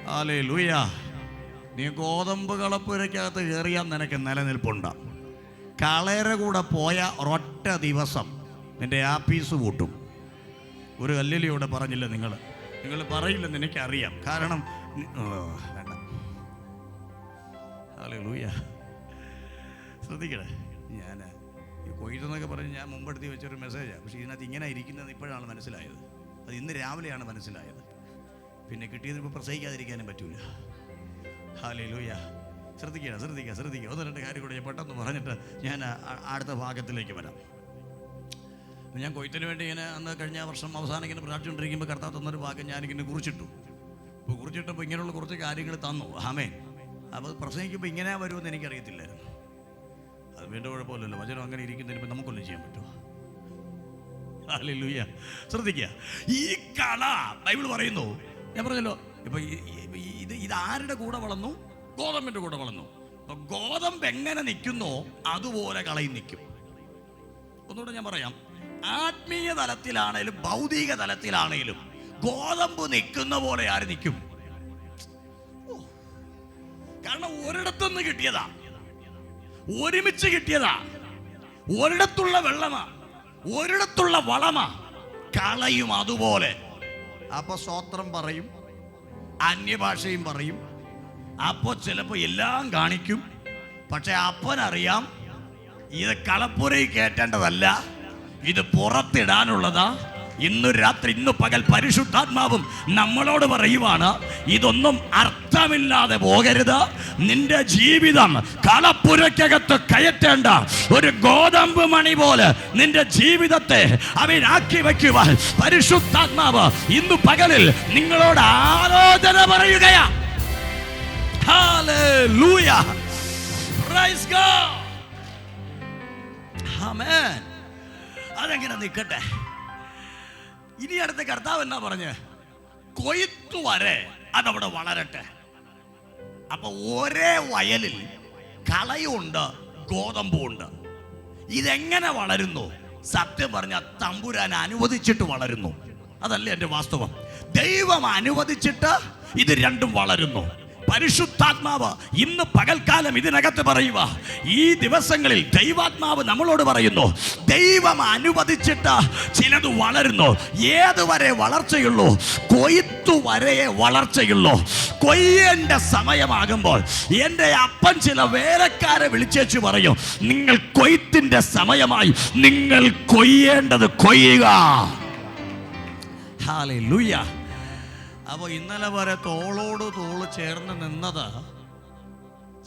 ഹല്ലേലൂയ. നീ ഗോതമ്പ് കളപ്പുരയ്ക്കകത്ത് കയറിയാൽ നിനക്ക് നിലനിൽപ്പുണ്ട്. കളയുടെ കൂടെ പോയ ഒരൊറ്റ ദിവസം നിന്റെ ആപ്പീസ് കൂട്ടും. ഒരു ഹല്ലേലൂയ പറഞ്ഞില്ല നിങ്ങൾ പറയില്ലെന്ന് എനിക്കറിയാം, കാരണം വേണ്ട. ഹല്ലേലൂയ. ശ്രദ്ധിക്കണേ, ഞാൻ ഈ കൊയ്തെന്നൊക്കെ പറഞ്ഞ് ഞാൻ മുമ്പെടുത്തി വെച്ചൊരു മെസ്സേജാണ്, പക്ഷേ ഇതിനകത്ത് ഇങ്ങനെ ഇരിക്കുന്നത് ഇപ്പോഴാണ് മനസ്സിലായത്. അത് ഇന്ന് രാവിലെയാണ് മനസ്സിലായത്. പിന്നെ കിട്ടിയത് ഇപ്പോൾ പ്രസംഗിക്കാതിരിക്കാനും പറ്റൂല. ഹല്ലേലൂയ. ശ്രദ്ധിക്കുക. ഒന്ന് രണ്ട് കാര്യം കൂടെ ഞാൻ പെട്ടെന്ന് പറഞ്ഞിട്ട് ഞാൻ അടുത്ത ഭാഗത്തിലേക്ക് വരാം. ഞാൻ കൊയ്ത്തിന് വേണ്ടി ഇങ്ങനെ അന്ന് കഴിഞ്ഞ വർഷം അവസാനം ഇങ്ങനെ പ്രാർത്ഥിച്ചുകൊണ്ടിരിക്കുമ്പോൾ കർത്താവ് തന്നൊരു ഭാഗം ഞാനിങ്ങനെ കുറിച്ചിട്ടപ്പോൾ ഇങ്ങനെയുള്ള കുറച്ച് കാര്യങ്ങൾ തന്നു. ആമേൻ. അപ്പോൾ പ്രസംഗിക്കുമ്പോൾ ഇങ്ങനെ വരുമെന്ന് എനിക്കറിയത്തില്ലായിരുന്നു. അത് വേണ്ട കുഴപ്പമില്ലല്ലോ, വചനം അങ്ങനെ ഇരിക്കുന്നതിന് നമുക്കൊന്നും ചെയ്യാൻ പറ്റുമോ? ഹല്ലേലൂയ. ശ്രദ്ധിക്കുക, ഈ കള ബൈബിൾ പറയുന്നു, ഞാൻ പറഞ്ഞല്ലോ ഇപ്പൊ ഇത് ആരുടെ കൂടെ വളർന്നു? ഗോതമ്പിന്റെ കൂടെ വളർന്നു. അപ്പൊ ഗോതമ്പ് എങ്ങനെ നിൽക്കുന്നോ അതുപോലെ കളയും നിൽക്കും. ഒന്നുകൂടെ ഞാൻ പറയാം, ആത്മീയ തലത്തിലാണേലും ഭൗതിക തലത്തിലാണേലും ഗോതമ്പ് നിൽക്കുന്ന പോലെ ആര് നിൽക്കും? കാരണം ഒരിടത്തുനിന്ന് കിട്ടിയതാ, ഒരുമിച്ച് കിട്ടിയതാ, ഒരിടത്തുള്ള വെള്ളമാ, ഒരിടത്തുള്ള വളമാ. കളയും അതുപോലെ. അപ്പൊ സ്തോത്രം പറയും, അന്യഭാഷയും പറയും, അപ്പൊ ചിലപ്പോ എല്ലാം കാണിക്കും. പക്ഷെ അപ്പനറിയാം ഇത് കളപ്പുരയിൽ കയറ്റേണ്ടതല്ല, ഇത് പുറത്തിടാനുള്ളതാ. ഇന്നു പകൽ പരിശുദ്ധാത്മാവും നമ്മളോട് പറയുവാണ്, ഇതൊന്നും അർത്ഥമില്ലാതെ പോകരുത്. നിന്റെ ജീവിതം കളപ്പുരയ്ക്കകത്ത് കയറ്റേണ്ട ഒരു ഗോതമ്പ് മണി പോലെ നിന്റെ ജീവിതത്തെ അവനാക്കി വയ്ക്കുവാൻ പരിശുദ്ധാത്മാവ് ഇന്നു പകലിൽ നിങ്ങളോട് ആലോചന പറയുകയാ. ഹല്ലേലൂയ. Praise God. ആമേൻ. അതെങ്ങനെ നിൽക്കട്ടെ. ഇനി അടുത്ത കർത്താവ് എന്നാ പറഞ്ഞ്? കൊയ്ത്തു വരെ അതവിടെ വളരട്ടെ. അപ്പൊ ഒരേ വയലിൽ കളയുണ്ട്, ഗോതമ്പുണ്ട്. ഇതെങ്ങനെ വളരുന്നു? സത്യം പറഞ്ഞ തമ്പുരാൻ അനുവദിച്ചിട്ട് വളരുന്നു. അതല്ലേ എന്റെ വാസ്തവം. ദൈവം അനുവദിച്ചിട്ട് ഇത് രണ്ടും വളരുന്നു. പരിശുദ്ധാത്മാവ് ഇന്ന് പകൽക്കാലം ഇതിനകത്ത് പറയുക, ഈ ദിവസങ്ങളിൽ ദൈവാത്മാവ് നമ്മളോട് പറയുന്നു, ദൈവം അനുവദിച്ചിട്ട് ചിലത് വളരുന്നു. ഏതുവരെ വളർച്ചയുള്ളൂ? കൊയ്ത്തു വരെ വളർച്ചയുള്ളൂ. കൊയ്യേണ്ട സമയമാകുമ്പോൾ എൻ്റെ അപ്പൻ ചില വേലക്കാരെ വിളിച്ചേച്ചു പറയും, നിങ്ങൾ കൊയ്ത്തിന്റെ സമയമായി, നിങ്ങൾ കൊയ്യേണ്ടത് കൊയ്യുക. ഹല്ലേലൂയ. അപ്പോൾ ഇന്നലെ വരെ തോളോട് തോള് ചേർന്ന് നിന്നത്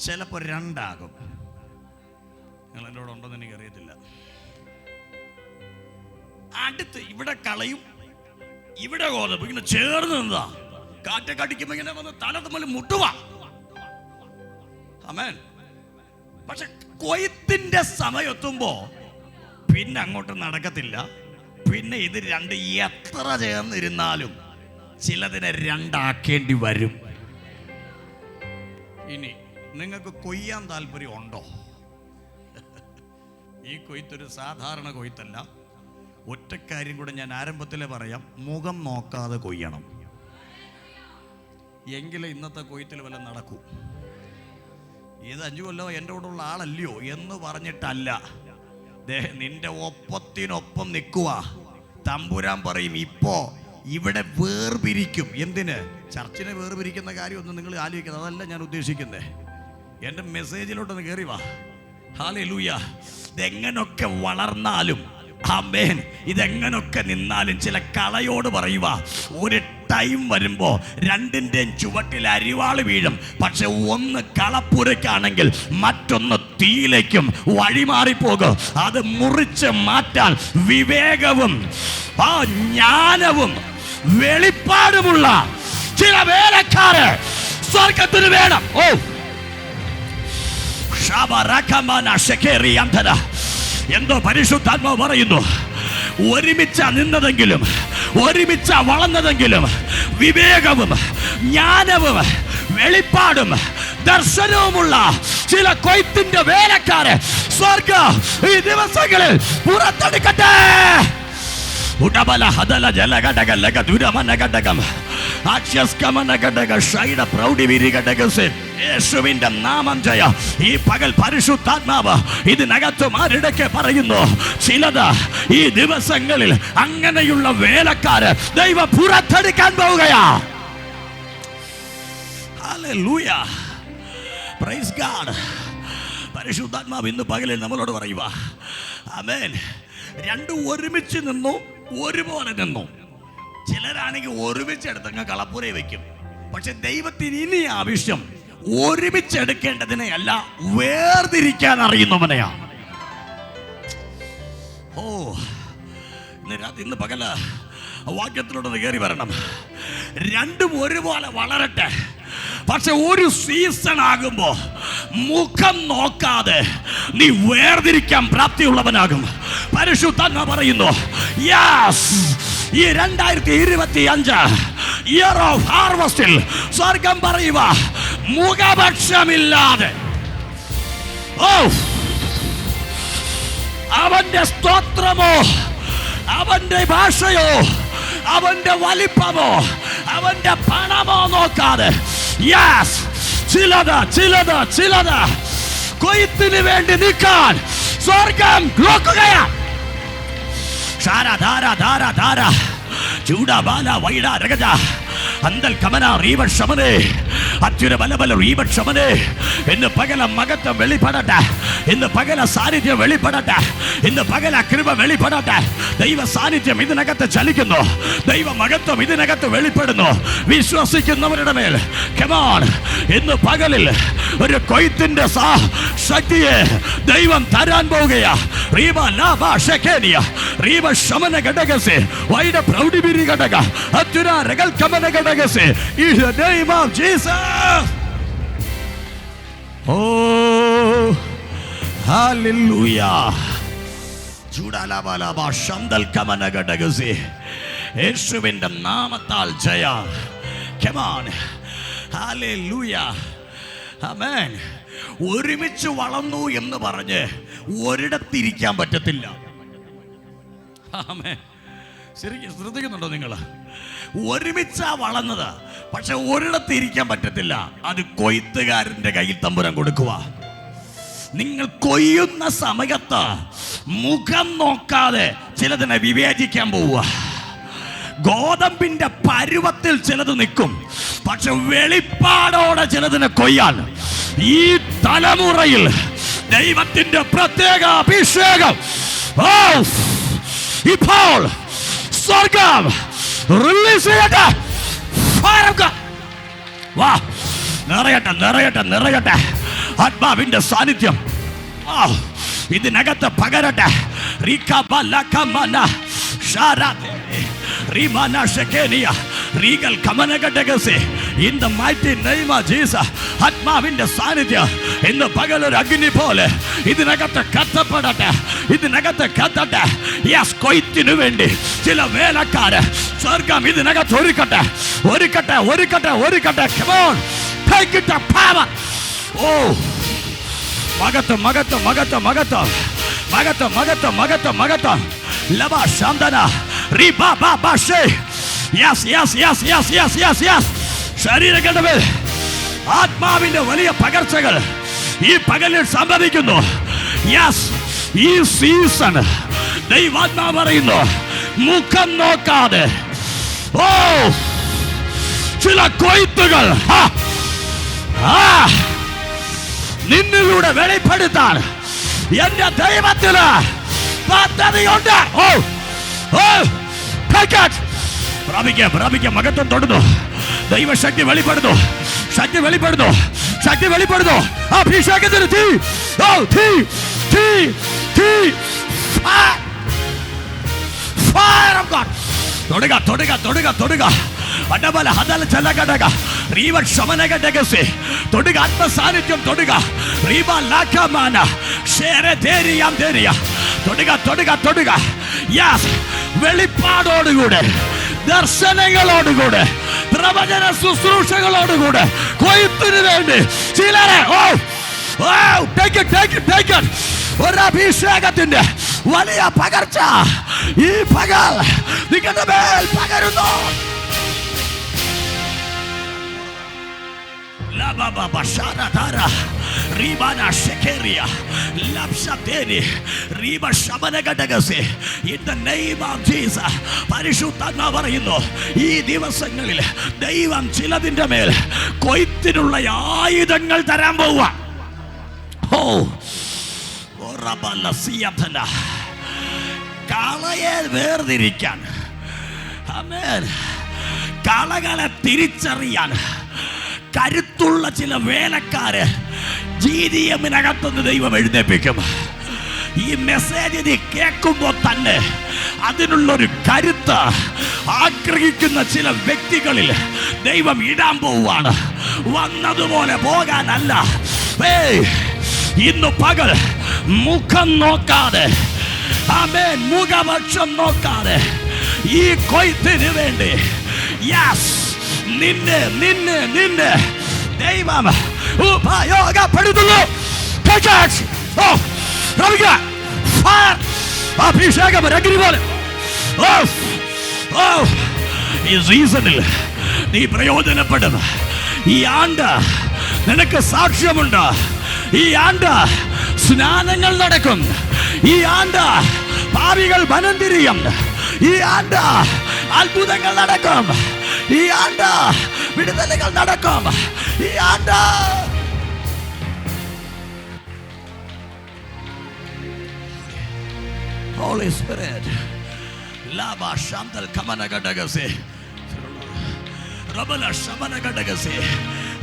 ചിലപ്പോൾ രണ്ടാകും. നിങ്ങൾ എൻ്റെ കൂടെ ഉണ്ടെന്ന് എനിക്കറിയത്തില്ല. അടുത്ത് ഇവിടെ കളയും, ഇവിടെ ഗോതമ്പ് ഇങ്ങനെ ചേർന്ന് നിന്നതാ. കാറ്റൊക്കെ അടിക്കുമ്പോൾ ഇങ്ങനെ വന്ന് തല തമ്മിൽ മുട്ടുക. ആമേൻ. പക്ഷെ കൊയ്ത്തിന്റെ സമയത്തുമ്പോ പിന്നെ അങ്ങോട്ട് നടക്കത്തില്ല. പിന്നെ ഇത് രണ്ട് എത്ര ചേർന്നിരുന്നാലും ചിലതിനെ രണ്ടാക്കേണ്ടി വരും. ഇനി നിങ്ങൾക്ക് കൊയ്യാൻ താല്പര്യം ഉണ്ടോ? ഈ കൊയ്ത്തൊരു സാധാരണ കൊയ്ത്തല്ല. ഒറ്റക്കാര്യം കൂടെ ഞാൻ ആരംഭത്തിലെ പറയാം, മുഖം നോക്കാതെ കൊയ്യണം. എങ്കിലേ ഇന്നത്തെ കൊയ്ത്തിൽ വല്ല നടക്കൂ. ഇത് 5 കൊല്ലം എൻ്റെ കൂടെ ഉള്ള ആളല്ലയോ എന്ന് പറഞ്ഞിട്ടല്ല, നിന്റെ ഒപ്പത്തിനൊപ്പം നിൽക്കുക. തമ്പുരാൻ പറയും, ഇപ്പോ ഇവിടെ വേർപിരിക്കും. എന്തിന്? ചർച്ചിനെ വേർപിരിക്കുന്ന കാര്യമൊന്നും നിങ്ങൾ ആലോചിക്കുന്നത്, അതല്ല ഞാൻ ഉദ്ദേശിക്കുന്നത്. എൻ്റെ മെസ്സേജിലോട്ടൊന്ന് കയറി വാ. ഹല്ലേലൂയ. ഇതെങ്ങനൊക്കെ വളർന്നാലും, ആമേൻ, ഇതെങ്ങനൊക്കെ നിന്നാലും ചില കളയോട് പറയുക, ഒരു ടൈം വരുമ്പോൾ രണ്ടിൻ്റെയും ചുവട്ടിൽ അരിവാള് വീഴും. പക്ഷെ ഒന്ന് കളപ്പുരയ്ക്കാണെങ്കിൽ മറ്റൊന്ന് തീയിലേക്കും വഴിമാറിപ്പോകും. അത് മുറിച്ച് മാറ്റാൻ വിവേകവും ജ്ഞാനവും വെളിപ്പാടുമുള്ള ചില വേലക്കാര് സ്വർഗത്തിന് വേണം. ഓ എന്തോ പരിശുദ്ധാത്മാവ് പറയുന്നു, ഒരുമിച്ച നിന്നതെങ്കിലും ഒരുമിച്ച വളർന്നതെങ്കിലും വിവേകവും ജ്ഞാനവും വെളിപ്പാടും ദർശനവുമുള്ള ചില കൊയ്ത്തിന്റെ വേലക്കാരെ സ്വർഗ്ഗം ഈ ദിവസങ്ങളിൽ പുറത്തെടുക്കട്ടെ. യേശുവിന്റെ നാമം ജയ. ഈ പകൽ പരിശുദ്ധാത്മാവ് ഇതിനകത്ത് ആരിടയ്ക്ക് പറയുന്നു, ചിലത് ഈ ദിവസങ്ങളിൽ അങ്ങനെയുള്ള വേലക്കാര് ദൈവം പുറത്തെടുക്കാൻ പോവുകയാ. Hallelujah, praise God. പരിശുദ്ധാത്മാവ് ഇന്ന് പകലിൽ നമ്മളോട് പറയുക, ആമേൻ. രണ്ടും ഒരുമിച്ച് നിന്നു, ഒരുപോലെ നിന്നു. ചിലരാണെങ്കിൽ ഒരുമിച്ചെടുത്തങ്ങ് കളപ്പുരയെ വെക്കും. പക്ഷെ ദൈവത്തിന് ഇനി ആവശ്യം ഒരുമിച്ചെടുക്കേണ്ടതിനെ അല്ല, വേർതിരിക്കാൻ അറിയുന്നവനെയാ. ഓ ഇന്ന് പകല വാക്യത്തിലൂടെ കയറി വരണം. രണ്ടും ഒരുപോലെ വളരട്ടെ. പക്ഷെ ഒരു സീസൺ ആകുമ്പോ മുഖം നോക്കാതെ നീ വേർതിരിക്കാൻ പ്രാപ്തിയുള്ളവനാകും. പരിശുദ്ധാത്മാവ് പറയുന്നു, യെസ്, ഈ 2025 ഇയർ ഓഫ് ഹാർവസ്റ്റിൽ സ്വർഗം പറയുക, മുഖപക്ഷമില്ലാതെ ഓ അവന്റെ സ്തോത്രമോ അവന്റെ ഭാഷയോ അവന്റെ വലിപ്പമോ അവന്റെ പണമോ നോക്കാതെ, യെസ്, ചിലത് കൊയ്ത്തിന് വേണ്ടി നിൽക്കാൻ സ്വർഗം നോക്കുകയാ. ഇന്ന് പകല മഹത്വം വെളിപ്പെടട്ടെ. ഇന്ന് പകല സാന്നിധ്യം വെളിപ്പെടട്ടെ. ഇന്ന് പകല കൃപ വെളിപ്പെടട്ടെ. ദൈവ സാന്നിധ്യം ഇതിനകത്ത് ചലിക്കുന്നു. ദൈവ മഹത്വം ഇതിനകത്ത് വെളിപ്പെടുന്നു. വിശ്വസിക്കുന്നവരുടെ മേൽ കമോൺ, ഇന്ന് പകലിൽ ഒരു കൊയ്ത്തിന്റെ ശക്തിയെ ദൈവം തരാൻ പോവുകയാ. In the name of Jesus. Oh, hallelujah. ചൂടാലാബാലാബാ ശന്തൽ കമനഗടഗസി. യേശുവിന്റെ നാമത്താൽ Jaya. Come on. Hallelujah. Amen. ഒരുമിച്ച് വളർന്നു എന്ന് പറഞ്ഞ് ഒരിടത്തിരിക്കാൻ പറ്റത്തില്ല. ആമേൻ. ശരിക്കും ശ്രദ്ധിക്കുന്നുണ്ടോ നിങ്ങൾ? ഒരുമിച്ചാ വളർന്നത്, പക്ഷെ ഒരിടത്തിരിക്കാൻ പറ്റത്തില്ല. അത് കൊയ്ത്തുകാരന്റെ കയ്യിൽ തമ്പുരാൻ കൊടുക്കുക. നിങ്ങൾ കൊയ്യുന്ന സമയത്ത് മുഖം നോക്കാതെ ചിലതിനെ വിവേചിക്കാൻ പോവുക. ഗോതമ്പിന്റെ പരുവത്തിൽ ചിലത് നിൽക്കും, പക്ഷെ വെളിപ്പാടോടെ ചിലതിനെ കൊയ്യാൻ ഈ തലമുറയിൽ ദൈവത്തിന്റെ പ്രത്യേക അഭിഷേകം ഇപ്പോൾ സ്വർഗം റിലീസ് ചെയ്യട്ടെ. വാ, നിറയട്ടെ. ആത്മാവിന്റെ സാന്നിധ്യം ഇതിനകത്ത് പകരട്ടെ. In the mighty name of Jesus. ആത്മാവിന്റെ സാന്നിധ്യം ഇന്ന് പകലൊരു അഗ്നി പോലെ ഇതിനകത്ത് കത്തട്ടെ. യെസ്, കൊയ്ത്തിനു വേണ്ടി ചില വേലക്കാര് സ്വർഗം ഇതിനകത്ത് ഒരുക്കട്ടെ. Come on, take it up, power. Oh, മകത്തം ലബാ ശാന്തന റിബാ ബാബാ ഷേ. യെസ്. ശരീരങ്ങളുടെ മേൽ ആത്മാവിന്റെ വലിയ പകർച്ചകൾ ഈ പകലിൽ സംഭവിക്കുന്നു. യെസ്, ഈ സീസൺ ദൈവാത്മാവ് പറയുന്നു, മുഖം നോക്കാതെ ചില കൊയ്ത്തുകൾ നിന്നിലൂടെ വെളിപ്പെടുത്താൻ എന്റെ ദൈവത്തിന് പദ്ധതിയുണ്ട്. പ്രാപിക്കാം. മകത്വം തൊടുന്നു. ദൈവശക്തി വെളിപ്പെടുന്നു. അഭിഷേകത്തിന് തീ. Fire of God. Thoduka Thoduka Thoduka Thoduka. അടബല ഹദല ചലകടക Ruivah ശമനകടകസേ. Thoduka ആത്മസാന്നിധ്യം Thoduka. Ruivah ലാഖമാന ഷേരെ തേരിയാം തേരിയ. Thoduka Thoduka Thoduka. Yes, വെളിപ്പാടോടുകൂടെ, ദർശനങ്ങളോടുകൂടെ, പ്രവചന ശുശ്രൂഷകളോടുകൂടെ കൊയ്ത്തിന് വേണ്ടി ചിലരെ ഒരഭിഷേകത്തിന്റെ വലിയ പകർച്ച ഈ പകൽ നിങ്ങളുടെ മേൽ പകരുന്നു. പരിശുദ്ധാത്മാവ് പറയുന്നു, ഈ ദിവസങ്ങളിൽ ദൈവം ചിലതിന്റെ മേൽ കൊയ്ത്തിനുള്ള ആയുധങ്ങൾ തരാൻ പോവുക. കളയെ വേർതിരിക്കാൻ, കളകളെ തിരിച്ചറിയാൻ കരുത്തുള്ള ചില വേലക്കാര് GDM-നകത്തുനിന്ന് ദൈവം എഴുന്നേൽപ്പിക്കും. ഈ മെസ്സേജ് നീ കേൾക്കുമ്പോൾ തന്നെ അതിനുള്ളൊരു കരുത്ത് ആഗ്രഹിക്കുന്ന ചില വ്യക്തികളിൽ ദൈവം ഇടാൻ പോവുകയാണ്. വന്നതുപോലെ പോകാനല്ല. ഇന്ന് പകൽ മുഖം നോക്കാതെ, ആമേൻ, മുഖപക്ഷം നോക്കാതെ ഈ കൊയ്ത്തിന് വേണ്ടി നിന്നെ നിന്നെ നിന്നെ ദൈവം ഉപയോഗപ്പെടുത്തുന്നു. അഭിഷേകം അഗ്നി പോലെ ഈ സീസണിൽ നീ പ്രയോജനപ്പെടും. ഈ ആണ്ട് നിനക്ക് സാക്ഷ്യമുണ്ട്. ഈ ആണ്ട് സ്നാനങ്ങൾ നടക്കും. ഈ ആണ്ട് പാപികൾ മനം തിരിയും. ഈ ആണ്ട് അത്ഭുതങ്ങൾ നടക്കും. ഈ ആണ്ട് വിടുതലുകൾ നടക്കും. ഈ ആണ്ട് Holy Spirit Laba Shantal Kamanagadagase Rabala Shamanagadagase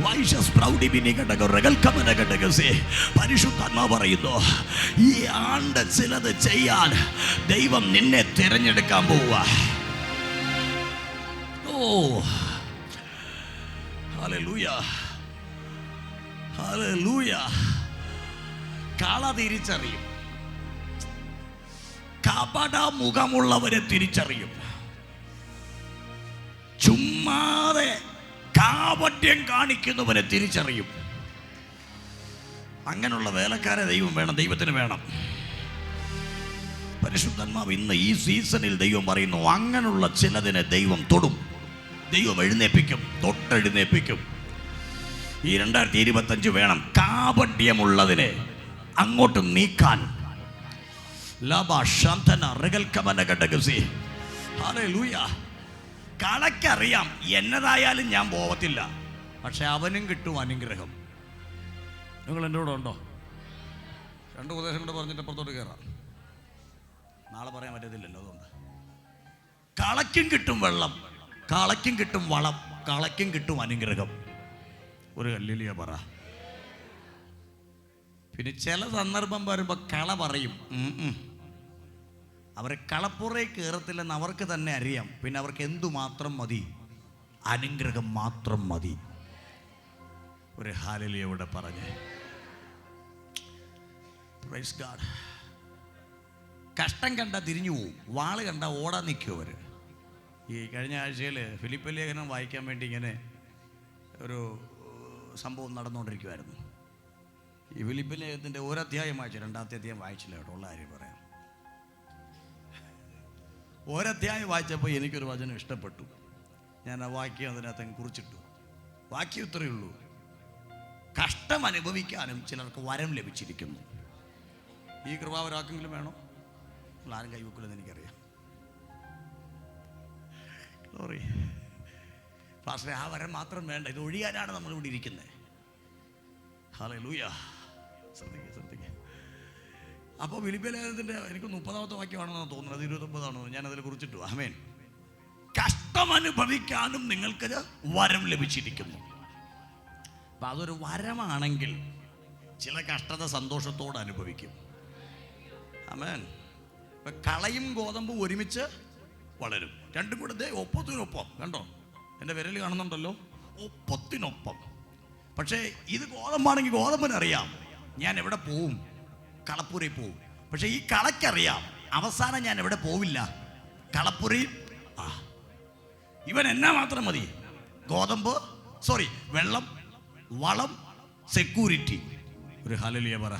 Vaishas Proudi Binigadago Regal Kamanagadagase പരിശുദ്ധാത്മാവ് പറയുന്നു, ഈ ആണ്ട് ചിലത് ചെയ്യാൻ ദൈവം നിന്നെ തിരഞ്ഞെടുക്കാൻ പോവുക. Hallelujah, hallelujah. കള തിരിച്ചറിയും, കപട മുഖമുള്ളവരെ തിരിച്ചറിയും. ചുമ്മാതെ കാപട്യം കാണിക്കുന്നവരെ തിരിച്ചറിയും. അങ്ങനെയുള്ള വേലക്കാരെ ദൈവം വേണം, ദൈവത്തിന് വേണം. പരിശുദ്ധാത്മാവ് ഇന്ന് ഈ സീസണിൽ ദൈവം പറയുന്നു, അങ്ങനെയുള്ള ചിലതിനെ ദൈവം തൊടും, ദൈവം എഴുന്നേൽപ്പിക്കും, തൊട്ടെഴുന്നേൽപ്പിക്കും. ഈ 2025 വേണം കാപട്യമുള്ളതിനെ അങ്ങോട്ട് നീക്കാൻ. കളക്കറിയാം എന്നതായാലും ഞാൻ പോവത്തില്ല, പക്ഷെ അവനും കിട്ടും അനുഗ്രഹം. നിങ്ങൾ എൻ്റെ കൂടെ ഉണ്ടോ? 2 ഉപദേശം കൂടെ പറഞ്ഞിട്ട് അപ്പുറത്തോട്ട് കയറാം. നാളെ പറയാൻ പറ്റത്തില്ലല്ലോ. അതുകൊണ്ട് കളയ്ക്കും കിട്ടും വെള്ളം, കളയ്ക്കും കിട്ടും വളം, കളയ്ക്കും കിട്ടും അനുഗ്രഹം. ഒരു ഹല്ലേലൂയ പറ. പിന്നെ ചില സന്ദർഭം വരുമ്പോൾ കള പറയും, അവർ കളപ്പുറയിൽ കയറത്തില്ലെന്ന് അവർക്ക് തന്നെ അറിയാം. പിന്നെ അവർക്ക് എന്തുമാത്രം മതി? അനുഗ്രഹം മാത്രം മതി. ഒരു ഹല്ലേലൂയ ഇവിടെ പറഞ്ഞേ. Praise God. കഷ്ടം കണ്ടാൽ തിരിഞ്ഞു പോവും, വാള് കണ്ടാൽ ഓടാൻ നിൽക്കും അവർ. ഈ കഴിഞ്ഞ ആഴ്ചയിൽ ഫിലിപ്പ് ലേഖനം വായിക്കാൻ വേണ്ടി ഇങ്ങനെ ഒരു സംഭവം നടന്നുകൊണ്ടിരിക്കുമായിരുന്നു. ഈ ഫിലിപ്പ് ലേഖനത്തിൻ്റെ ഒരധ്യായം വായിച്ചു, 2ാമത്തെ അധ്യായം വായിച്ചില്ല കേട്ടോ, ഉള്ള കാര്യം പറയാം. ഒരധ്യായം വായിച്ചപ്പോൾ എനിക്കൊരു വചനം ഇഷ്ടപ്പെട്ടു. ഞാൻ ആ വാക്യം അതിനകത്ത് കുറിച്ചിട്ടു. വാക്യം ഇത്രയേ ഉള്ളൂ: കഷ്ടം അനുഭവിക്കാനും ചിലർക്ക് വരം ലഭിച്ചിരിക്കുന്നു. ഈ കൃപ ഒരാൾക്കെങ്കിലും വേണോ? ആരും കൈവെക്കില്ലെന്ന് എനിക്കറിയാം. സോറി പാസ്റ്ററെ, ആ വരം മാത്രം വേണ്ട, ഇത് ഒഴിയാനാണ് നമ്മളിവിടെ ഇരിക്കുന്നത്. ഹല്ലേലൂയ. ശ്രദ്ധിക്കുക. അപ്പോൾ ഫിലിപ്പിയ ലേഖനത്തിൻ്റെ എനിക്ക് 30ാമത്തെ വാക്യമാണെന്നാണ് തോന്നുന്നത്, 29ആണോ, ഞാനതിൽ കുറിച്ചിട്ടു. ആമേൻ. കഷ്ടം അനുഭവിക്കാനും നിങ്ങൾക്ക് വരം ലഭിച്ചിരിക്കുന്നു. അപ്പം അതൊരു വരമാണെങ്കിൽ ചില കഷ്ടത സന്തോഷത്തോടെ അനുഭവിക്കും. ആമേൻ. ഇപ്പം കളയും ഗോതമ്പും ഒരുമിച്ച് വളരും. രണ്ടും കൂടെ ഒപ്പത്തിനൊപ്പം. കണ്ടോ, എൻ്റെ വിരൽ കാണുന്നുണ്ടല്ലോ, ഒപ്പത്തിനൊപ്പം. പക്ഷേ ഇത് ഗോതമ്പാണെങ്കിൽ ഗോതമ്പിനറിയാം ഞാൻ എവിടെ പോവും, കളപ്പുരയിൽ പോവും. പക്ഷെ ഈ കളയ്ക്കറിയാം അവസാനം ഞാൻ എവിടെ പോവില്ല, കളപ്പുരയിൽ. ഇവൻ എന്നാ മാത്രം മതി, ഗോതമ്പ്, വെള്ളം, വളം, സെക്യൂരിറ്റി. ഒരു ഹല്ലേലൂയ പറ.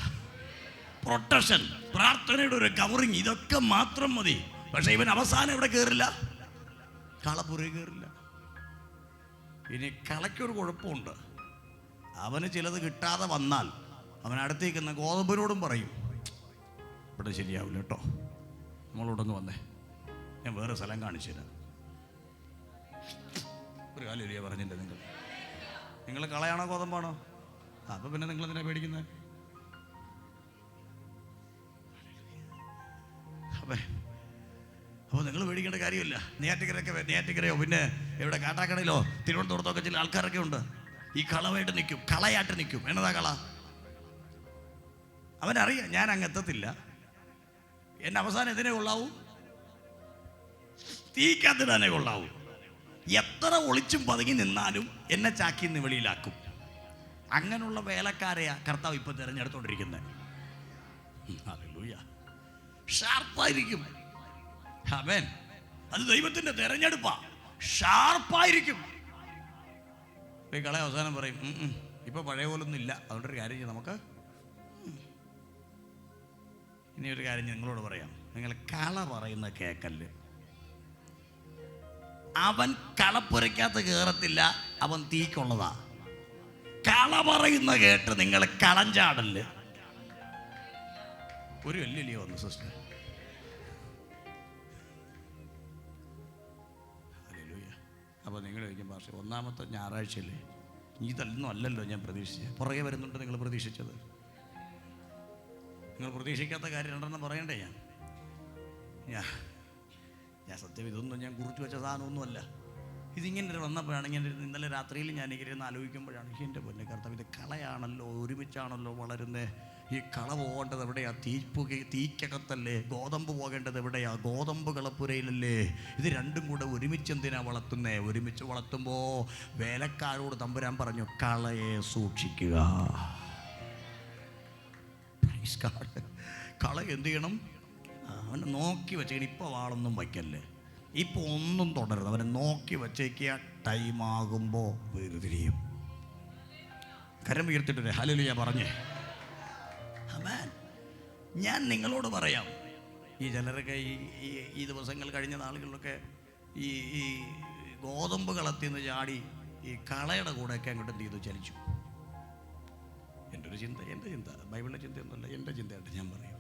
പ്രൊട്ടക്ഷൻ, പ്രാർത്ഥനയുടെ ഒരു കവറിങ്, ഇതൊക്കെ മാത്രം മതി. പക്ഷെ ഇവൻ അവസാനം എവിടെ കയറില്ല, കളപ്പുരയിൽ കയറില്ല. ഇനി കളയ്ക്കൊരു കുഴപ്പമുണ്ട്, അവന് ചിലത് കിട്ടാതെ വന്നാൽ അവൻ അടുത്തേക്കുന്ന ഗോതമ്പിനോടും പറയും, ഇവിടെ ശരിയാവില്ല കേട്ടോ, നമ്മളോടൊന്ന് വന്നേ, ഞാൻ വേറെ സ്ഥലം കാണിച്ചു തരാം. ഒരു ഹല്ലേലൂയ പറഞ്ഞില്ലേ നിങ്ങൾ കളയാണോ ഗോതമ്പാണോ? അപ്പൊ പിന്നെ നിങ്ങൾ എന്തിനാ പേടിക്കുന്നത്? അപ്പോൾ നിങ്ങൾ പേടിക്കേണ്ട കാര്യമില്ല. നെയ്യാറ്റിക്കരയോ പിന്നെ ഇവിടെ കാട്ടാക്കടയിലോ തിരുവനന്തപുരത്തൊക്കെ ചില ആൾക്കാരൊക്കെ ഉണ്ട്, ഈ കളവായിട്ട് നിൽക്കും, കളയായിട്ട് നിൽക്കും. എന്നതാ കള? അവനറിയാം ഞാൻ അങ്ങെത്തത്തില്ല, എന്നെ അവസാനം ഇതിനെ കൊള്ളാവൂ, തീക്കത്തിടാനേ കൊള്ളാവൂ. എത്ര ഒളിച്ചും പതുങ്ങി നിന്നാലും എന്നെ ചാക്കിന്ന് വെളിയിലാക്കും. അങ്ങനെയുള്ള വേലക്കാരെയാ കർത്താവ് ഇപ്പൊ തിരഞ്ഞെടുത്തോണ്ടിരിക്കുന്നത്. ഹല്ലേലൂയ. ഷാർപ്പായിരിക്കും. ആമേൻ. അത് ദൈവത്തിന്റെ തെരഞ്ഞെടുപ്പാ. ഷാർപ്പായിരിക്കും. ഈ കള അവസാനം പറയും, ഇപ്പൊ പഴയ പോലൊന്നും ഇല്ല, അതുകൊണ്ടൊരു കാര്യം ചെയ്യാം, നമുക്ക് ഇനി ഒരു കാര്യം നിങ്ങളോട് പറയാം. നിങ്ങൾ കള പറയുന്ന കേക്കല്ല്. അവൻ കളപ്പുരയ്ക്കകത്ത് കയറത്തില്ല, അവൻ തീക്കുള്ളതാ. കള പറയുന്ന കേട്ട് നിങ്ങൾ കളഞ്ചാടല്. ഒരു വെല്ലുവിളിയോ വന്നു സിസ്റ്റർ. അപ്പോൾ നിങ്ങൾ ചോദിക്കും, പക്ഷേ ഒന്നാമത്തെ ഞായറാഴ്ചയല്ലേ, ഇതൊന്നും അല്ലല്ലോ ഞാൻ പ്രതീക്ഷിച്ചത്. പുറകെ വരുന്നുണ്ട് നിങ്ങൾ പ്രതീക്ഷിച്ചത്. നിങ്ങൾ പ്രതീക്ഷിക്കാത്ത കാര്യം രണ്ടെണ്ണം പറയണ്ടേ? ഞാൻ സത്യം ഇതൊന്നും ഞാൻ കുറിച്ച് വെച്ച സാധനമൊന്നുമല്ല. ഇതിങ്ങനെ വന്നപ്പോഴാണ്, ഇങ്ങനെ ഇന്നലെ രാത്രിയിൽ ഞാൻ ഇങ്ങനെ ആലോചിക്കുമ്പോഴാണ്, എൻ്റെ പൊന്നെ കർത്താവ്, ഇത് കളയാണല്ലോ, ഒരുമിച്ചാണല്ലോ വളരുന്നത്. ഈ കള പോകേണ്ടത് എവിടെയാ? തീക്കകത്തല്ലേ. ഗോതമ്പ് പോകേണ്ടത് എവിടെയാ? ഗോതമ്പ് കളപ്പുരയിലല്ലേ. ഇത് രണ്ടും കൂടെ ഒരുമിച്ച് എന്തിനാ വളർത്തുന്നേ? ഒരുമിച്ച് വളർത്തുമ്പോൾ വേലക്കാരോട് തമ്പുരാൻ പറഞ്ഞു, കളയെ സൂക്ഷിക്കുക. കള എന്ത് ചെയ്യണം? അവനെ നോക്കി വെച്ചേക്കണം. ഇപ്പോൾ വാളൊന്നും വയ്ക്കല്ലേ, ഇപ്പോൾ ഒന്നും തുടരുത്, അവനെ നോക്കി വച്ചേക്കുക. ടൈമാകുമ്പോൾ വേർതിരിയും. കരം ഉയർത്തിട്ടേ ഹല്ലേലൂയ പറഞ്ഞേ. ആമേൻ. ഞാൻ നിങ്ങളോട് പറയാം, ഈ ചിലരൊക്കെ ഈ ദിവസങ്ങൾ കഴിഞ്ഞ നാളുകളിലൊക്കെ ഈ ഗോതമ്പ് കളത്തിന്ന് ചാടി ഈ കളയുടെ കൂടെയൊക്കെ അങ്ങോട്ട് എന്ത് ചെയ്തു? ചലിച്ചു. എൻ്റെ ചിന്ത ബൈബിളിലെ ചിന്തയൊന്നുമല്ല, എൻ്റെ ചിന്തയായിട്ട് ഞാൻ പറയുക.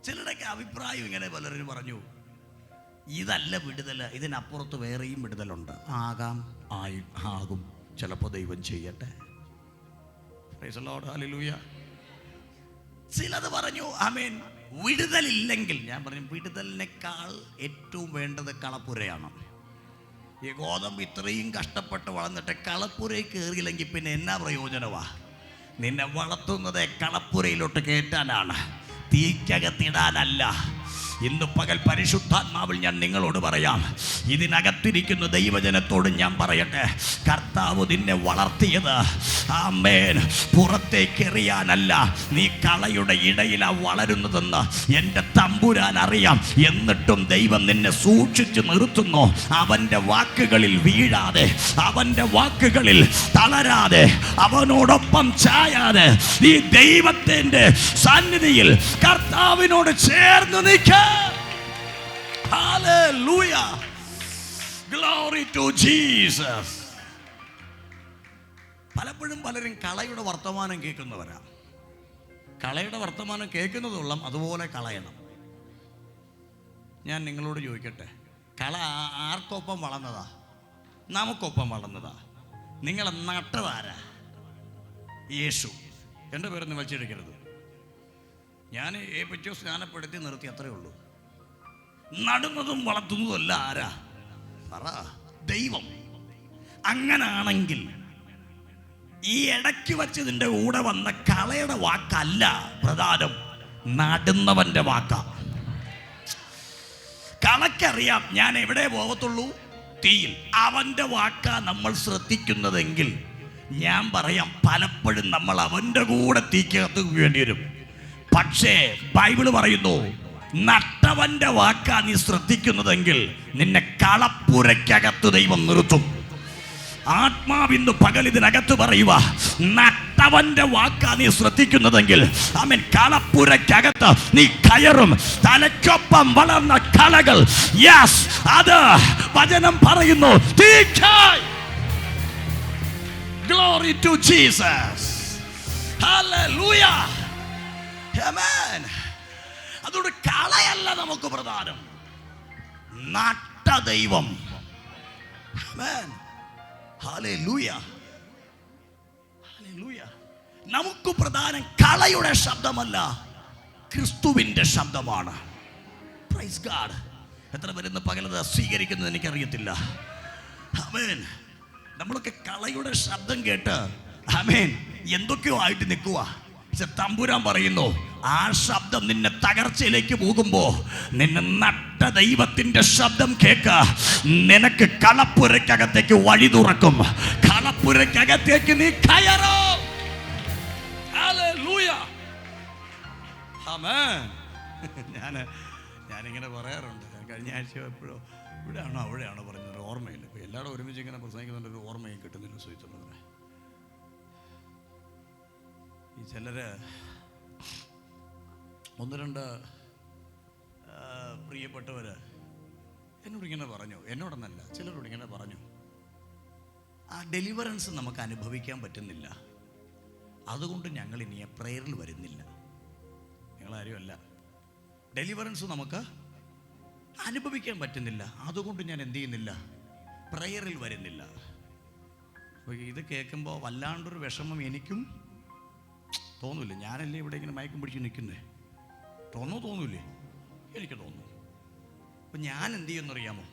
ചിലരുടെയൊക്കെ അഭിപ്രായം ഇങ്ങനെ പലരും പറഞ്ഞു, ഇതല്ല വിടുതൽ, ഇതിനപ്പുറത്ത് വേറെയും വിടുതലുണ്ട്. ആകും, ചിലപ്പോൾ ദൈവം ചെയ്യട്ടെ. Praise the Lord. ഹല്ലേലൂയ. ചിലത് പറഞ്ഞു, ആമേൻ, വിടുതലില്ലെങ്കിൽ, ഞാൻ പറഞ്ഞു വിടുതലിനേക്കാൾ ഏറ്റവും വേണ്ടത് കളപ്പുരയാണ്. ഈ ഗോതമ്പ് ഇത്രയും കഷ്ടപ്പെട്ട് വളർന്നിട്ട് കളപ്പുരയിൽ കയറിയില്ലെങ്കിൽ പിന്നെ എന്നാ പ്രയോജനമാ? നിന്നെ വളർത്തുന്നത് കളപ്പുരയിലോട്ട് കയറ്റാനാണ്, തീക്കകത്തിടാനല്ല. ഇന്ന് പകൽ പരിശുദ്ധാത്മാവിൽ ഞാൻ നിങ്ങളോട് പറയാം, ഇതിനകത്തിരിക്കുന്ന ദൈവജനത്തോട് ഞാൻ പറയട്ടെ, കർത്താവ് നിന്നെ വളർത്തിയത് ആമേൻ പുറത്തേക്ക് എറിയാനല്ല, നീ കളയുടെ ഇടയിലാ വളരുന്നതെന്ന് എൻ്റെ തമ്പുരാൻ അറിയാം. എന്നിട്ടും ദൈവം നിന്നെ സൂക്ഷിച്ചു നിർത്തുന്നു. അവൻ്റെ വാക്കുകളിൽ വീഴാതെ, അവൻ്റെ വാക്കുകളിൽ തളരാതെ, അവനോടൊപ്പം ചായാതെ, നീ ദൈവത്തിൻ്റെ സന്നിധിയിൽ കർത്താവിനോട് ചേർന്ന് നിൽക്കുക. Hallelujah. Glory to Jesus. പലപ്പോഴും പലരും കളയുടെ വർത്തമാനം കേൾക്കുന്നവരാ. കളയുടെ വർത്തമാനം കേൾക്കുന്നതുള്ള അതുപോലെ കളയണം. ഞാൻ നിങ്ങളോട് ചോദിക്കട്ടെ, കള ആർക്കൊപ്പം വളർന്നതാ? നമുക്കൊപ്പം വളർന്നതാ. നിങ്ങളെ നട്ടതാരാ? യേശു. എൻ്റെ പേരൊന്നും വലിച്ചെടുക്കരുത്. ഞാൻ ഏൽപ്പിച്ചു സ്നാനപ്പെടുത്തി നിർത്തി, അത്രയേ ഉള്ളൂ. നടുന്നതും വളർത്തുന്നതുമല്ല ആരാ? പറ, ദൈവം. അങ്ങനാണെങ്കിൽ ഈ ഇടയ്ക്ക് വച്ചതിൻ്റെ കൂടെ വന്ന കളയുടെ വാക്കല്ല പ്രധാനം, നടുന്നവന്റെ വാക്കാ. കളക്കറിയാം ഞാൻ എവിടെ പോകത്തുള്ളൂ, തീയിൽ. അവന്റെ വാക്കാ നമ്മൾ ശ്രദ്ധിക്കുന്നതെങ്കിൽ ഞാൻ പറയാം, പലപ്പോഴും നമ്മൾ അവന്റെ കൂടെ തീക്കകത്ത് വേണ്ടി വരും. പക്ഷേ ബൈബിള് പറയുന്നു, നട്ടവന്റെ വാക്കാ നീ ശ്രദ്ധിക്കുന്നതെങ്കിൽ നിന്നെ കളപ്പുരയ്ക്കകത്ത് ദൈവം നിർത്തും. ആത്മാവിന്ന് പകൽ ഇതിനകത്ത് പറയുക, നട്ടവന്റെ വാക്കാ നീ ശ്രദ്ധിക്കുന്നതെങ്കിൽ ആമേൻ, കളപ്പുരയ്ക്കകത്ത് നീ കയറും. തലയ്ക്കൊപ്പം വളർന്ന കളകൾ, യെസ്, അത് വചനം പറയുന്നു. Glory to Jesus. Hallelujah. Amen. അതുകൊണ്ട് കളയല്ല നമുക്ക് പ്രധാനം, നട്ട ദൈവം. Amen. Hallelujah. Hallelujah. നമുക്ക് പ്രധാനം കളയുടെ ശബ്ദമല്ല, ക്രിസ്തുവിന്റെ ശബ്ദമാണ്. Praise God. എത്ര പേരെന്ന് പകലത് സ്വീകരിക്കുന്നത് എനിക്കറിയത്തില്ല. ആമേൻ. നമ്മളൊക്കെ കളയുടെ ശബ്ദം കേട്ട് ആമേൻ എന്തൊക്കെയോ ആയിട്ട് നിൽക്കുക. പക്ഷെ തമ്പുരാൻ പറയുന്നു, ആ ശബ്ദം നിന്നെ തകർച്ചയിലേക്ക് പോകുമ്പോ നിന്നെ നട്ട ദൈവത്തിന്റെ ശബ്ദം കേൾക്ക. നിനക്ക് കളപ്പുരയ്ക്കകത്തേക്ക് വഴി തുറക്കും. കളപ്പുരയ്ക്കകത്തേക്ക് നീ കയറോ. ഹല്ലേലൂയ. ആമേൻ. ഞാനിങ്ങനെ പറയാറുണ്ട്, കഴിഞ്ഞ ആഴ്ച എപ്പോഴോ ഇവിടെയാണോ അവിടെയാണോ പറഞ്ഞത് ഓർമ്മയില്ല. ഇപ്പോൾ എല്ലാവരും ഒരുമിച്ച് ഇങ്ങനെ പ്രസംഗിക്കുന്നുണ്ട്, ഒരു ഓർമ്മയും കിട്ടുന്നില്ല. സുഹൃത്തുക്കളെ, ഈ ചിലര് ഒന്ന് രണ്ട് പ്രിയപ്പെട്ടവര് എന്നോടിങ്ങനെ പറഞ്ഞു, എന്നോടൊന്നല്ല ചിലരോട് ഇങ്ങനെ പറഞ്ഞു, ആ ഡെലിവറൻസ് നമുക്ക് അനുഭവിക്കാൻ പറ്റുന്നില്ല, അതുകൊണ്ട് ഞങ്ങൾ ഇനി പ്രേയറിൽ വരുന്നില്ല. നിങ്ങളാരുമല്ല, ഡെലിവറൻസ് നമുക്ക് അനുഭവിക്കാൻ പറ്റുന്നില്ല, അതുകൊണ്ട് ഞാൻ എന്ത് ചെയ്യുന്നില്ല, പ്രേയറിൽ വരുന്നില്ല. അപ്പോൾ ഇത് കേൾക്കുമ്പോൾ വല്ലാണ്ടൊരു വിഷമം എനിക്കും തോന്നില്ല. ഞാനല്ലേ ഇവിടെ ഇങ്ങനെ മയക്കം പിടിച്ച് നിൽക്കുന്നേ, തോന്നൂലേ? എനിക്ക് തോന്നുന്നു. അപ്പം ഞാൻ എന്ത് ചെയ്യുമെന്നറിയാമോ,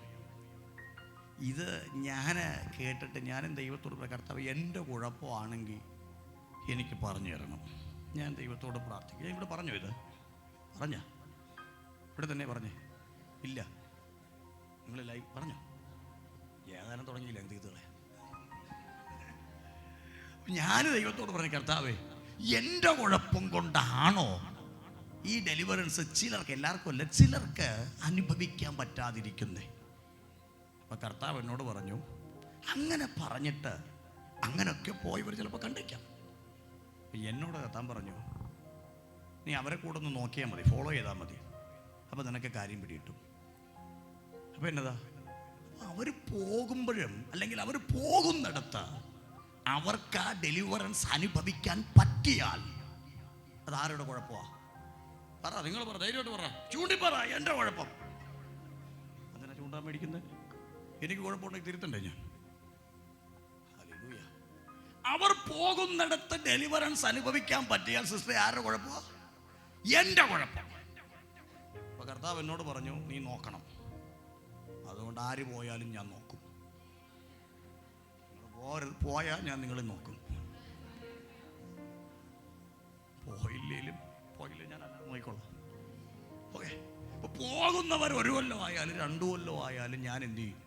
ഇത് ഞാൻ കേട്ടിട്ട് ഞാനും ദൈവത്തോട് കർത്താവ് എൻ്റെ കുഴപ്പമാണെങ്കിൽ എനിക്ക് പറഞ്ഞു തരണം. ഞാൻ ദൈവത്തോട് പ്രാർത്ഥിക്കും. ഞാൻ ഇവിടെ പറഞ്ഞു, ഇത് ഇവിടെ തന്നെ പറഞ്ഞേ ഇല്ല, നിങ്ങൾ ലൈവ് പറഞ്ഞോ, ഏതാനും തുടങ്ങിയില്ല തീർത്തുകളെ. ഞാൻ ദൈവത്തോട് പറഞ്ഞു, കർത്താവേ എൻ്റെ കുഴപ്പം കൊണ്ടാണോ ഈ ഡെലിവറൻസ് ചിലർക്ക്, എല്ലാവർക്കും അല്ല, ചിലർക്ക് അനുഭവിക്കാൻ പറ്റാതിരിക്കുന്നേ? അപ്പം കർത്താവ് എന്നോട് പറഞ്ഞു, അങ്ങനെ പറഞ്ഞിട്ട് അങ്ങനെയൊക്കെ പോയവർ ചിലപ്പോൾ കണ്ടേക്കാം. എന്നോട് കർത്താൻ പറഞ്ഞു, നീ അവരെ കൂടെ ഒന്ന് നോക്കിയാൽ മതി, ഫോളോ ചെയ്താൽ മതി, അപ്പം നിനക്ക് കാര്യം പിടിയിട്ടു. അപ്പം എന്നതാ, അവർ പോകുമ്പോഴും അല്ലെങ്കിൽ അവർ പോകുന്നിടത്ത് അവർക്ക് ആ ഡെലിവറൻസ് അനുഭവിക്കാൻ പറ്റിയാൽ അതാരുടെ കുഴപ്പമാണ്? പറ, നിങ്ങൾ പറ, ധൈര്യമായിട്ട് പറ, ചൂണ്ടിപ്പറ, എൻ്റെ കുഴപ്പം. അതിനെ ചൂണ്ടാൻ മേടിക്കുന്നത്? എനിക്ക് കുഴപ്പമുണ്ടെങ്കിൽ തിരുത്തണ്ടേ ഞാൻ? ഹല്ലേലൂയ. അവർ പോകുന്നിടത്ത് ഡെലിവറൻസ് അനുഭവിക്കാൻ പറ്റിയാൽ സിസ്റ്റർ ആരുടെ കുഴപ്പമാണ്? എൻ്റെ കുഴപ്പം. അപ്പോൾ കർത്താവ് എന്നോട് പറഞ്ഞു, നീ നോക്കണം, അതുകൊണ്ട് ആര് പോയാലും ഞാൻ നോക്കും. പോയാൽ ഞാൻ നിങ്ങളെ നോക്കും, പോയില്ലേലും ഞാൻ നോക്കിക്കോളാം. ഓക്കെ. അപ്പോൾ പോകുന്നവർ 1 കൊല്ലം ആയാലും 2 കൊല്ലം ആയാലും ഞാൻ എന്ത് ചെയ്യും?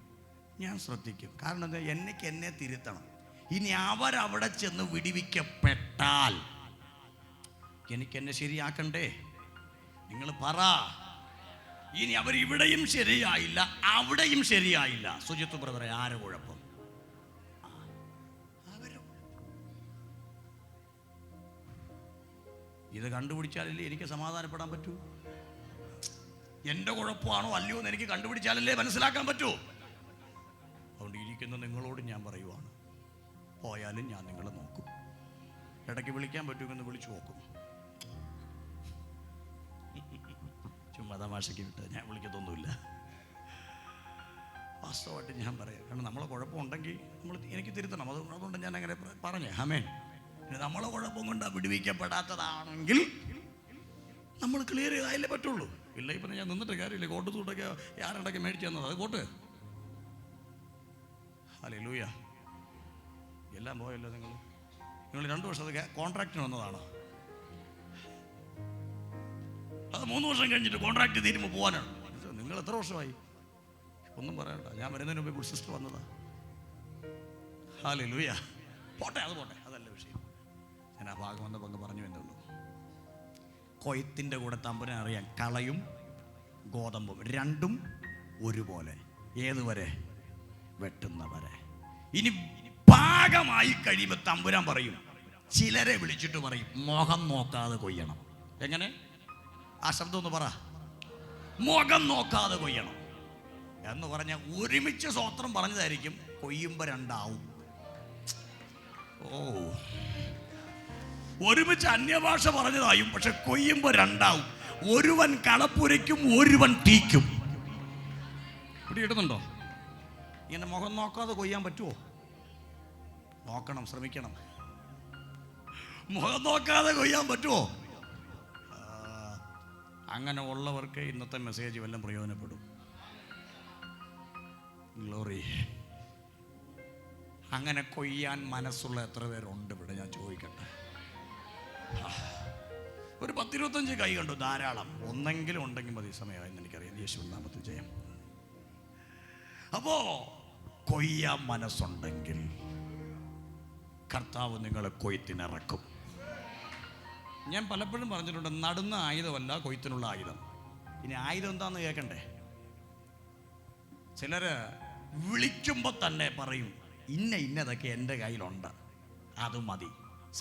ഞാൻ ശ്രദ്ധിക്കും. കാരണം എന്താ, എന്നെ തിരുത്തണം. ഇനി അവരവിടെ ചെന്ന് വിടിവിക്കപ്പെട്ടാൽ എനിക്കെന്നെ ശരിയാക്കണ്ടേ? നിങ്ങൾ പറ. ഇനി അവരിവിടെയും ശരിയായില്ല, അവിടെയും ശരിയായില്ല, സുജിത്ത് ബ്രദറെ ആരെ കുഴപ്പം? ഇത് കണ്ടുപിടിച്ചാലല്ലേ എനിക്ക് സമാധാനപ്പെടാൻ പറ്റൂ. എൻ്റെ കുഴപ്പമാണോ അല്ലയോ എന്ന് എനിക്ക് കണ്ടുപിടിച്ചാലല്ലേ മനസ്സിലാക്കാൻ പറ്റൂ. അതുകൊണ്ട് ഇരിക്കുന്ന നിങ്ങളോട് ഞാൻ പറയുവാണ്, പോയാലും ഞാൻ നിങ്ങളെ നോക്കും. ഇടയ്ക്ക് വിളിക്കാൻ പറ്റുമെന്ന് വിളിച്ചു നോക്കും. ചുമ്മാ തമാശയ്ക്ക് വിട്ട് ഞാൻ വിളിക്കത്തൊന്നുമില്ല. വാസ്തവമായിട്ട് ഞാൻ പറയാം. കാരണം നമ്മളെ കുഴപ്പമുണ്ടെങ്കിൽ എനിക്ക് തിരുത്തണം. അതുകൊണ്ട് ഞാൻ അങ്ങനെ പറഞ്ഞേ. ആമേൻ. നമ്മളെ കുഴപ്പം കൊണ്ട് വിടുവിക്കപ്പെടാത്തതാണെങ്കിൽ നമ്മൾ ക്ലിയർ ചെയ്താലേ പറ്റുള്ളൂ. ഇല്ല ഇപ്പം ഞാൻ നിന്നിട്ട് കാര്യമില്ല. കോട്ട് സൂട്ടൊക്കെ ആരുണ്ടൊക്കെ മേടിച്ചു തന്നത്, അത് കോട്ട്. ഹല്ലേലൂയ. എല്ലാം പോയല്ലോ. നിങ്ങൾ 2 വർഷത്തെ കോൺട്രാക്റ്റിന് വന്നതാണോ? അത് 3 വർഷം കഴിഞ്ഞിട്ട് കോൺട്രാക്ട് തീരുമ്പോൾ പോകാനാണ്. നിങ്ങൾ നിങ്ങൾ എത്ര വർഷമായി? ഒന്നും പറയണ്ട, ഞാൻ വരുന്നതിന് മുമ്പ് ഗുഡ് സിസ്റ്റർ വന്നതാ. ഹല്ലേലൂയ. പോട്ടെ, അത് പോട്ടെ, അതല്ല വിഷയം. ഞാൻ ആ ഭാഗം വന്ന പങ്ക് പറഞ്ഞു എന്നുള്ളൂ. കൊയ്ത്തിൻ്റെ കൂടെ തമ്പുരാൻ അറിയാം, കളയും ഗോതമ്പും രണ്ടും ഒരുപോലെ. ഏതുവരെ? വെട്ടുന്നവരെ. ഇനി പാകമായി കഴിയുമ്പോൾ തമ്പുരാൻ പറയും, ചിലരെ വിളിച്ചിട്ട് പറയും, മുഖം നോക്കാതെ കൊയ്യണം. എങ്ങനെ? ആ ശബ്ദം ഒന്ന് പറ. മുഖം നോക്കാതെ കൊയ്യണം എന്ന് പറഞ്ഞാൽ ഒരുമിച്ച് സ്വത്രം പറഞ്ഞതായിരിക്കും, കൊയ്യുമ്പോൾ രണ്ടാവും. ഓ, ഒരുമിച്ച് അന്യഭാഷ പറഞ്ഞതായും, പക്ഷെ കൊയ്യുമ്പോൾ രണ്ടാവും. ഒരുവൻ കളപ്പുരയ്ക്കും ഒരുവൻ തീക്കും. ഇവിടെ ഇടുന്നുണ്ടോ? ഇങ്ങനെ മുഖം നോക്കാതെ കൊയ്യാൻ പറ്റുമോ? നോക്കണം, ശ്രമിക്കണം. മുഖം നോക്കാതെ കൊയ്യാൻ പറ്റുമോ? അങ്ങനെ ഉള്ളവർക്ക് ഇന്നത്തെ മെസ്സേജ് വല്ലതും പ്രയോജനപ്പെടും. ഗ്ലോറി. അങ്ങനെ കൊയ്യാൻ മനസ്സുള്ള എത്ര പേരുണ്ട് ഇവിടെ? ഞാൻ ചോദിക്കട്ടെ. ഒരു 10-25 കൈ കണ്ടു, ധാരാളം. ഒന്നെങ്കിലും ഉണ്ടെങ്കിൽ മതി. സമയമായെന്ന് എനിക്കറിയാം. യേശുവിൻ നാമത്തിൽ ജയം. അപ്പോ കൊയ്യാൻ മനസ്സുണ്ടെങ്കിൽ കർത്താവ് നിങ്ങളെ കൊയ്ത്തിനിറക്കും. ഞാൻ പലപ്പോഴും പറഞ്ഞിട്ടുണ്ട്, നടുന്ന ആയുധമല്ല കൊയ്ത്തിനുള്ള ആയുധം. ഇനി ആയുധം എന്താണെന്ന് കേൾക്കണ്ടേ? ചിലര് വിളിക്കുമ്പോൾ തന്നെ പറയും, ഇന്നതൊക്കെ എൻ്റെ കയ്യിലുണ്ട്, അത് മതി.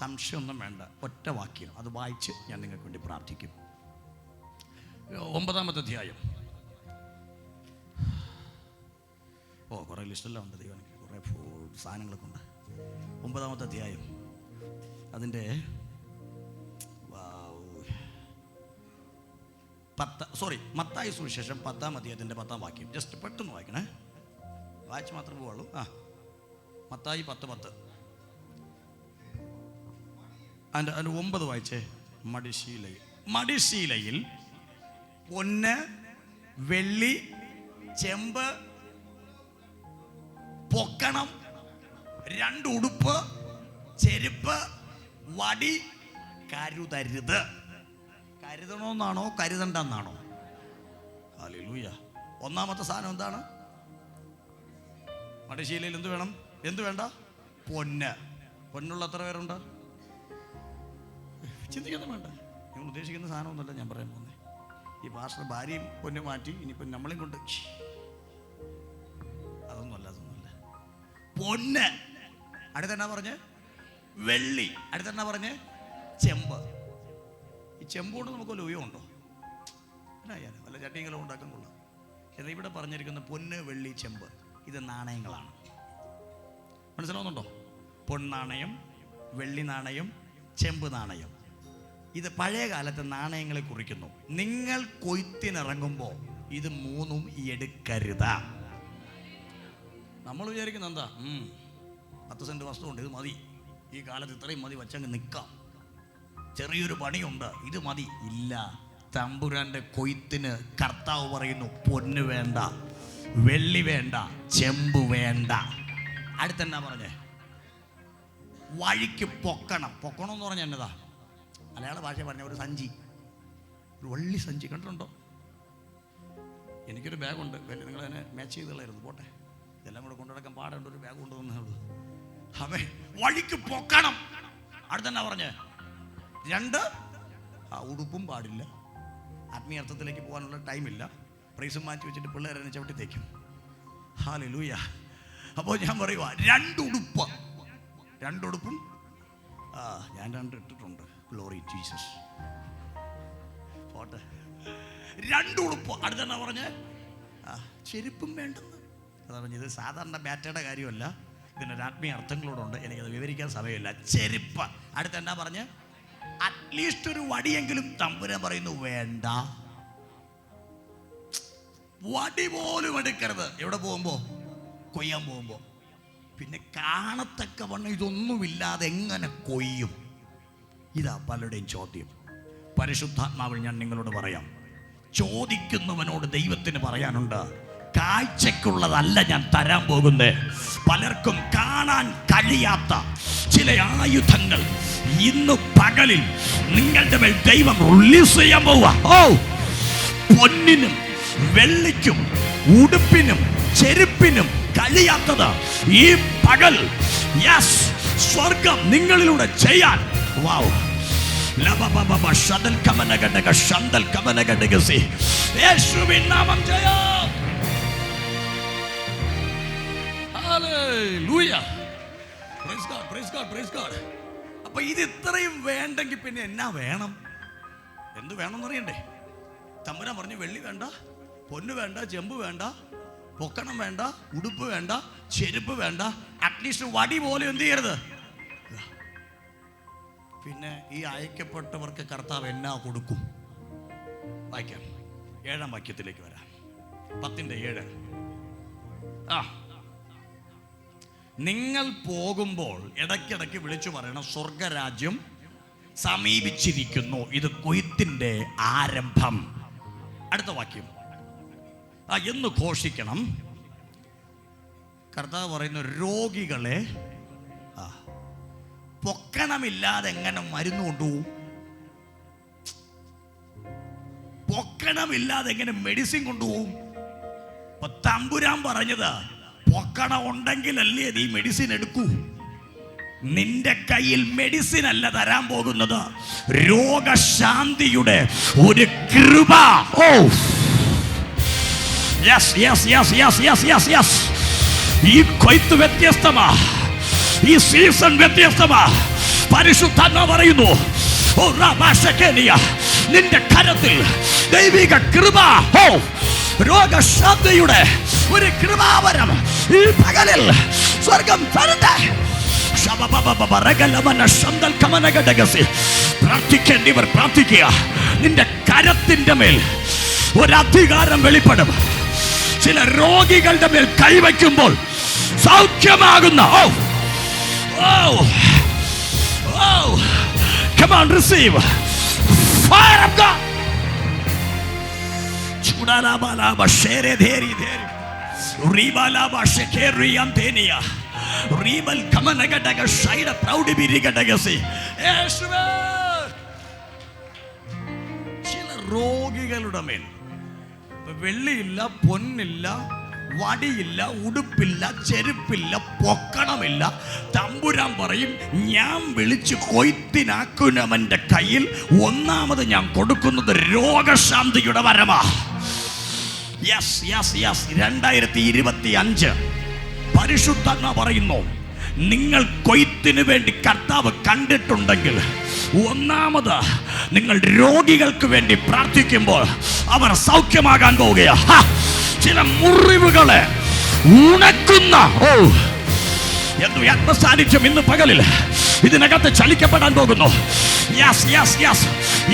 സംശയമൊന്നും വേണ്ട, ഒറ്റ വാക്യം അത് വായിച്ച് ഞാൻ നിങ്ങൾക്ക് വേണ്ടി പ്രാർത്ഥിക്കും. 9-ാമത്തെ അധ്യായം. കുറേ ലിസ്റ്റെല്ലാം ഉണ്ട്, ദൈവം കുറേ സാധനങ്ങളൊക്കെ ഉണ്ട്. 9-ാമത്തെ അധ്യായം, അതിൻ്റെ മത്തായി സുവിശേഷം 10-ാം അധ്യായത്തിൻ്റെ 10-ാം വാക്യം. ജസ്റ്റ് പെട്ടെന്ന് വായിക്കണേ, വായിച്ച് മാത്രമേ പോവുള്ളൂ. മത്തായി 10:10. അതിൻ്റെ 9 വായിച്ചേ. മടിശീലയിൽ പൊന്ന്, വെള്ളി, ചെമ്പ്, പൊക്കണം, 2 ഉടുപ്പ്, ചെരുപ്പ്, വടി കരുതരുത്. കരുതണമെന്നാണോ കരുതണ്ടെന്നാണോ? ഹല്ലേലൂയ. 1-ാമത്തെ സാധനം എന്താണ്? മടിശീലയിൽ എന്ത് വേണം? എന്ത് വേണ്ട? പൊന്ന്. പൊന്നുള്ള എത്ര പേരുണ്ട്? ചിന്തിക്കൊന്നും വേണ്ട. നിങ്ങൾ ഉദ്ദേശിക്കുന്ന സാധനമൊന്നുമല്ല ഞാൻ പറയാൻ പോകുന്നത്. ഈ പാസ്റ്റർ ഭാര്യയും പൊന്ന് മാറ്റി ഇനിയിപ്പം നമ്മളെയും കൊണ്ട് അതൊന്നുമല്ല. പൊന്ന്. അടുത്തെന്നാ പറഞ്ഞ്? വെള്ളി. അടുത്തെന്നാ പറഞ്ഞ്? ചെമ്പ്. ഈ ചെമ്പ് കൊണ്ട് നമുക്ക് വല്ല ഉപയോഗമുണ്ടോ? വല്ല ചട്ടിയെങ്കിലും ഉണ്ടാക്കാൻ കൊള്ളാം. എന്നാൽ ഇവിടെ പറഞ്ഞിരിക്കുന്ന പൊന്ന്, വെള്ളി, ചെമ്പ്, ഇത് നാണയങ്ങളാണ്. മനസ്സിലാവുന്നുണ്ടോ? പൊന്നാണയം, വെള്ളി നാണയം, ചെമ്പ് നാണയം. ഇത് പഴയ കാലത്തെ നാണയങ്ങളെ കുറിക്കുന്നു. നിങ്ങൾ കൊയ്ത്തിനിറങ്ങുമ്പോൾ ഇത് 3ഉം എടുക്കരുത്. നമ്മൾ വിചാരിക്കുന്നത് എന്താ? 10 സെന്റ് വസ്തുണ്ട്, ഇത് മതി, ഈ കാലത്ത് ഇത്രയും മതി, വച്ചങ്ങ് നിൽക്കാം, ചെറിയൊരു പണിയുണ്ട്, ഇത് മതി. ഇല്ല, തമ്പുരാന്റെ കൊയ്ത്തിന് കർത്താവ് പറയുന്നു, പൊന്ന് വേണ്ട, വെള്ളി വേണ്ട, ചെമ്പ് വേണ്ട. അടുത്തെന്നാ പറഞ്ഞേ? വഴിക്ക് പൊക്കണം. പൊക്കണം എന്ന് പറഞ്ഞാൽ എന്നതാ? മലയാള ഭാഷ പറഞ്ഞ ഒരു സഞ്ചി, ഒരു വള്ളി സഞ്ചി കണ്ടിട്ടുണ്ടോ? എനിക്കൊരു ബാഗുണ്ട്, നിങ്ങളതിനെ മാച്ച് ചെയ്തുള്ളായിരുന്നു. പോട്ടെ, ഇതെല്ലാം കൂടെ കൊണ്ടുനടക്കാൻ പാടുണ്ട്. ഒരു ബാഗ് കൊണ്ടുവന്നേ ഉള്ളൂ. അവൻ വഴിക്ക് പൊക്കണം. അടുത്തെന്നാ പറഞ്ഞേ? 2 ഉടുപ്പും പാടില്ല. ആത്മീയർത്ഥത്തിലേക്ക് പോകാനുള്ള ടൈമില്ല. പ്രൈസും മാറ്റി വെച്ചിട്ട് പിള്ളേരെ ചവിട്ടി തേക്കും. ഹല്ലേലൂയ. അപ്പോൾ ഞാൻ പറയുക, 2 ഉടുപ്പ്. 2 ഉടുപ്പും ഞാൻ 2 ഇട്ടിട്ടുണ്ട്. Glory Jesus. പോട്ടെ, 2 ഉടുപ്പ്. അടുത്തെന്നാ പറഞ്ഞ്? ചെരുപ്പും വേണ്ടെന്ന്. അതാ പറഞ്ഞത്, ഇത് സാധാരണ ബാറ്റയുടെ കാര്യമല്ല, ഇതിനൊരു ആത്മീയ അർത്ഥങ്ങളോടുണ്ട്. എനിക്കത് വിവരിക്കാൻ സമയമില്ല. ചെരുപ്പ്. അടുത്തെന്നാ പറഞ്ഞ്? അറ്റ്ലീസ്റ്റ് ഒരു വടിയെങ്കിലും തമ്പുരാൻ പറയുന്നു വേണ്ട. വടി പോലും എടുക്കരുത്. എവിടെ പോകുമ്പോ? കൊയ്യാൻ പോകുമ്പോ. പിന്നെ കാണത്തക്കവണ്ണം ഇതൊന്നുമില്ലാതെ എങ്ങനെ കൊയ്യും? ഇതാ പലരുടെയും ചോദ്യം. പരിശുദ്ധാത്മാവിൽ ഞാൻ നിങ്ങളോട് പറയാം, ചോദിക്കുന്നവനോട് ദൈവത്തിന് പറയാനുണ്ട്, കാഴ്ചക്കുള്ളതല്ല ഞാൻ തരാൻ പോകുന്നത്. പലർക്കും കാണാൻ കഴിയാത്ത ചില ആയുധങ്ങൾ ഇന്ന് പകലിൽ നിങ്ങളുടെ മേൽ ദൈവം റിലീസ് ചെയ്യാൻ പോവുക. പൊന്നിനും വെള്ളിക്കും ഉടുപ്പിനും ചെരുപ്പിനും കഴിയാത്തത് ഈ പകൽ യെസ് സ്വർഗം നിങ്ങളിലൂടെ ചെയ്യാൻ വാവ് യേശുവിൻ നാമം ജയം. Hallelujah. Praise God, praise God, praise God. അപ്പൊ ഇത് ഇത്രയും വേണ്ടെങ്കിൽ പിന്നെ എന്നാ വേണം? എന്ത് വേണമെന്ന് അറിയണ്ടേ? തമ്പുരാൻ പറഞ്ഞു വെള്ളി വേണ്ട, പൊന്ന് വേണ്ട, ചെമ്പ് വേണ്ട, പൊക്കണം വേണ്ട, ഉടുപ്പ് വേണ്ട, ചെരുപ്പ് വേണ്ട, അറ്റ്ലീസ്റ്റ് വടി പോലും എന്ത് ചെയ്യരുത്. പിന്നെ ഈ അയക്കപ്പെട്ടവർക്ക് കർത്താവ് എന്നാ കൊടുക്കും? വായിക്കാം, 7-ാം വാക്യത്തിലേക്ക് വരാം. 10:7. നിങ്ങൾ പോകുമ്പോൾ ഇടയ്ക്കിടയ്ക്ക് വിളിച്ചു പറയണം, സ്വർഗരാജ്യം സമീപിച്ചിരിക്കുന്നു, ഇത് കൊയ്ത്തിന്റെ ആരംഭം. അടുത്ത വാക്യം എന്ന് ഘോഷിക്കണം. കർത്താവ് പറയുന്നു, രോഗികളെ പൊക്കണമില്ലാതെ എങ്ങനെ മരുന്ന് കൊണ്ടുപോകും? പൊക്കണമില്ലാതെ എങ്ങനെ മെഡിസിൻ കൊണ്ടുപോകും? അപ്പൊ തമ്പുരാൻ പറഞ്ഞത്, പൊക്കണം ഉണ്ടെങ്കിലല്ലേ നീ മെഡിസിൻ എടുക്കൂ. നിന്റെ കയ്യിൽ മെഡിസിൻ അല്ല തരാൻ പോകുന്നത്, രോഗശാന്തിയുടെ ഒരു കൃപ. Oh yes yes yes yes yes yes yes. ഈ കൊയ്ത്ത് വ്യത്യസ്തമാ, ഈ സീസൺ വ്യത്യസ്തമാ. പരിശുദ്ധാത്മാവ് പറയുന്നു, ഓ റാബാശകേനിയ, നിന്റെ കരത്തിൽ ദൈവിക കൃപ, ഓ രോഗശാന്തിയുടെ ഒരു കൃപാവരം ഈ പകലിൽ സ്വർഗം തരട്ടെ. പ്രാർത്ഥിക്കേണ്ടിവർ പ്രാർത്ഥിക്കുക. നിന്റെ കരത്തിന്റെ മേൽ ഒരധികാരം വെളിപ്പെടും. ചില രോഗികളുടെ മേൽ കൈവയ്ക്കുമ്പോൾ സൗഖ്യമാകുന്ന come on, receive fire of God. Chudalaba shere dheri dheri ribalaba shekeriam tenia ribal kamanagadaga shaida proud birigadaga si യേശുവേ. ചില രോഗികളുടെ മേൽ വെള്ളിയില്ല, പൊന്നില്ല, വടിയില്ല, ഉടുപ്പില്ല, ചെരുപ്പില്ല, പൊക്കണമില്ല. തമ്പുരാൻ പറയും, ഞാൻ വിളിച്ച് കൊയ്ത്തിനാക്കുന്നവന്റെ കയ്യിൽ ഒന്നാമത് ഞാൻ കൊടുക്കുന്നത് രോഗശാന്തിയുടെ വരമാ. Yes yes yes. 2025 പരിശുദ്ധാത്മാവ് പറയുന്നു, നിങ്ങൾ കൊയ്ത്തിന് വേണ്ടി കർത്താവ് കണ്ടിട്ടുണ്ടെങ്കിൽ ഒന്നാമത് നിങ്ങൾ രോഗികൾക്ക് വേണ്ടി പ്രാർത്ഥിക്കുമ്പോൾ അവർ സൗഖ്യമാകാൻ പോവുകയാ. ചില മുറിവുകളെ ഉണക്കുന്ന എന്തു ആത്മസാന്നിധ്യം ഇന്ന് പകലിൽ ഇതിനകത്ത് ചലിക്കപ്പെടാൻ പോകുന്നു. Yes yes yes.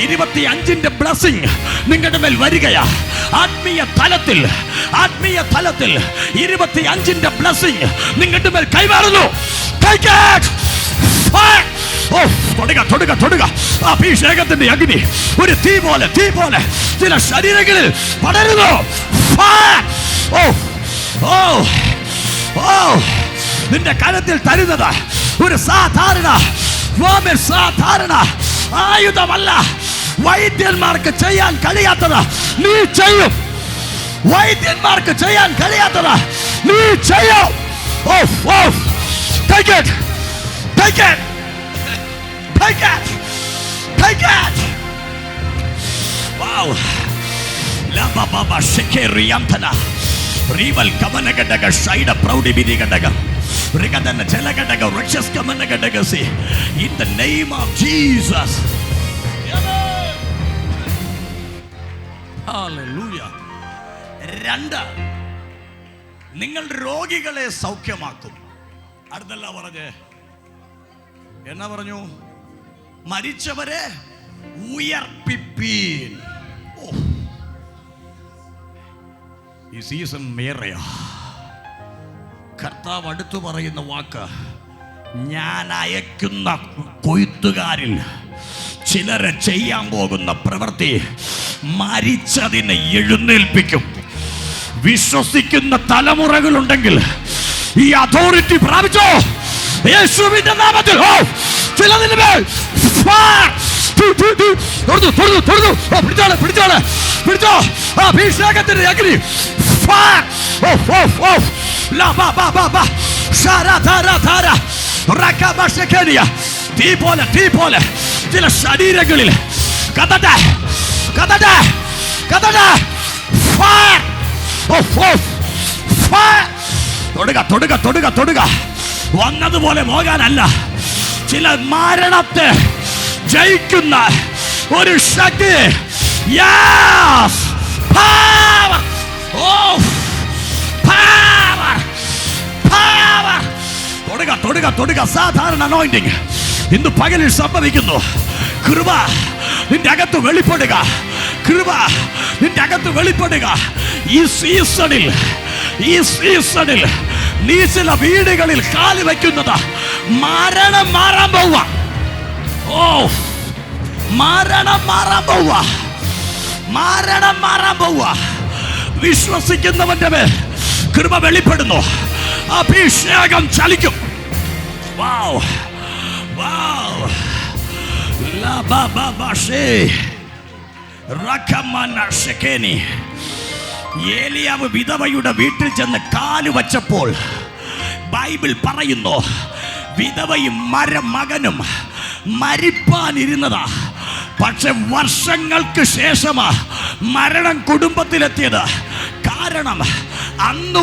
25ന്റെ ബ്ലെസ്സിംഗ് നിങ്ങളുടെ മേൽ വരികയാ. ആത്മീയ തലത്തിൽ 25ന്റെ ബ്ലെസ്സിംഗ് നിങ്ങളുടെ മേൽ കൈമാറുന്നു. തൊടുക. അഭിഷേകത്തിന്റെ അഗ്നി ഒരു തീ പോലെ ചില ശരീരങ്ങളിൽ പടരുന്നു. നിന്റെ കരത്തിൽ തരുന്നത് ഒരു സാധാരണ ആയുധമല്ല. വൈദ്യന്മാർക്ക് ചെയ്യാൻ കഴിയാത്തത് നീ ചെയ്യും. വൈദ്യന്മാർക്ക് ചെയ്യാൻ കഴിയാത്തത് നീ ചെയ്യും. Take it. Wow. La baba shekeriantana rival kamanagadaga shaida proudi birigadaga rigadana jelagadaga riches kamanagadaga see in the name of Jesus. Hallelujah. 2 നിങ്ങൾ രോഗികളെ സൗഖ്യമാക്കും. അടുത്തല്ല പറഞ്ഞേ, എന്നാ പറഞ്ഞു? മരിച്ചവരെ ഉയർപ്പിപ്പീൻ. ഈ സീസൺ മേറയാ. കർത്താവ് അടുത്തു പറയുന്ന വാക്ക്, ഞാൻ അയക്കുന്ന കൊയ്ത്തുകാരിൽ ചിലരെ ചെയ്യാൻ പോകുന്ന പ്രവൃത്തി മരിച്ചതിനെ എഴുന്നേൽപ്പിക്കും. വിശ്വസിക്കുന്ന തലമുറകളുണ്ടെങ്കിൽ ഈ അതോറിറ്റി പ്രാപിച്ചോ യേശുവിന്റെ നാമത്തിൽ. ചിലതിന് മേൽ പിടിച്ചോ. അഭിഷേകത്തിന്റെ അഗ്നി. തീ പോലെ ചില ശരീരങ്ങളിൽ കത്തട്ടെ. തൊടുക. വന്നതുപോലെ പോകാനല്ല, ചില മരണത്തെ ജയിക്കുന്ന ഒരു ശക്തി. തൊടുക. സാധാരണ അനോയിന്റിംഗ് ഇന്ന് പകലിൽ സംഭവിക്കുന്നു. കൃപ നിന്റെ അകത്ത് വെളിപ്പെടുക. ഈ സീസണിൽ നീ ചില വീടുകളിൽ കാല് വയ്ക്കുന്നത് മരണം മാറാൻ പോവുക. വിശ്വസിക്കുന്നവന്റെ മേൽ കൃപ വെളിപ്പെടുന്നു. അഭിഷേകം ചലിക്കും. ഏലിയാവ് വിധവയുടെ വീട്ടിൽ ചെന്ന് കാല് വച്ചപ്പോൾ ബൈബിൾ പറയുന്നു, വിധവയും മകനും മരിപ്പാനിരുന്നതാ. പക്ഷെ വർഷങ്ങൾക്ക് ശേഷമാ മരണം കുടുംബത്തിലെത്തിയത്. കാരണം അന്ന്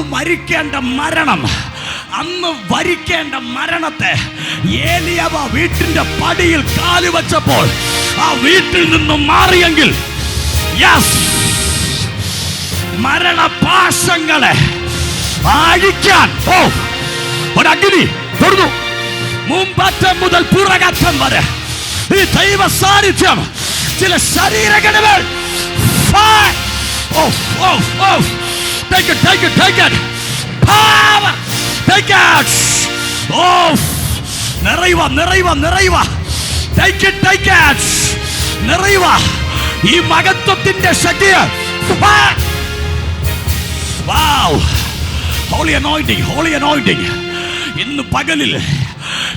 വരിക്കേണ്ട മരണത്തെ ഏലിയാവ് വീട്ടിന്റെ പടിയിൽ കാല് വച്ചപ്പോൾ ആ വീട്ടിൽ നിന്നും മാറിയെങ്കിൽ മരണപാശങ്ങളെ അഴിക്കാൻ ഒരഗ്നി തൊടുന്നു. മുമ്പറ്റം മുതൽ പുറകറ്റം വരെ ഈ ദൈവ സാന്നിധ്യം ചില ശരീരങ്ങളിൽ നിറയുക. ഈ മഹത്വത്തിന്റെ ശക്തി. ഹോളി അനോയിന്റിംഗ് ഇന്ന് പകലിൽ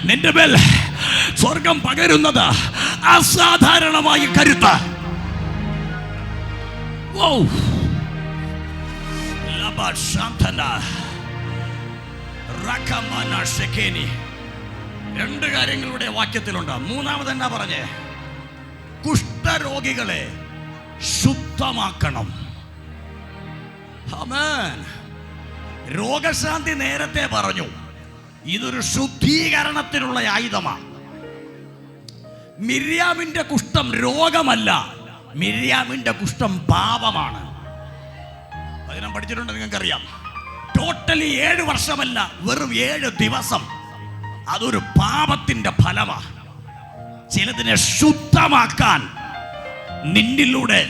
നിന്റെ മേൽ സ്വർഗം പകരുന്നത് അസാധാരണമായ കരുത്ത്. രണ്ട് കാര്യങ്ങളുടെ വാക്യത്തിലുണ്ട്. മൂന്നാമത് എന്നാ പറഞ്ഞേ? കുഷ്ഠരോഗികളെ ശുദ്ധമാക്കണം. ആമേൻ. രോഗശാന്തി നേരത്തെ പറഞ്ഞു, ഇതൊരു ശുദ്ധീകരണത്തിനുള്ള ആയുധമാണ്. മിര്യാമിന്റെ കുഷ്ഠം രോഗമല്ല, മിര്യാമിന്റെ കുഷ്ഠം പാപമാണ്. അതിനെ പഠിച്ചിട്ടുണ്ട്, നിങ്ങൾക്കറിയാം. ടോട്ടലി 7 വർഷമല്ല, വെറും 7 ദിവസം. അതൊരു പാപത്തിന്റെ ഫലമാണ്. ചിലതിനെ ശുദ്ധമാക്കാൻ നിന്നിലൂടെ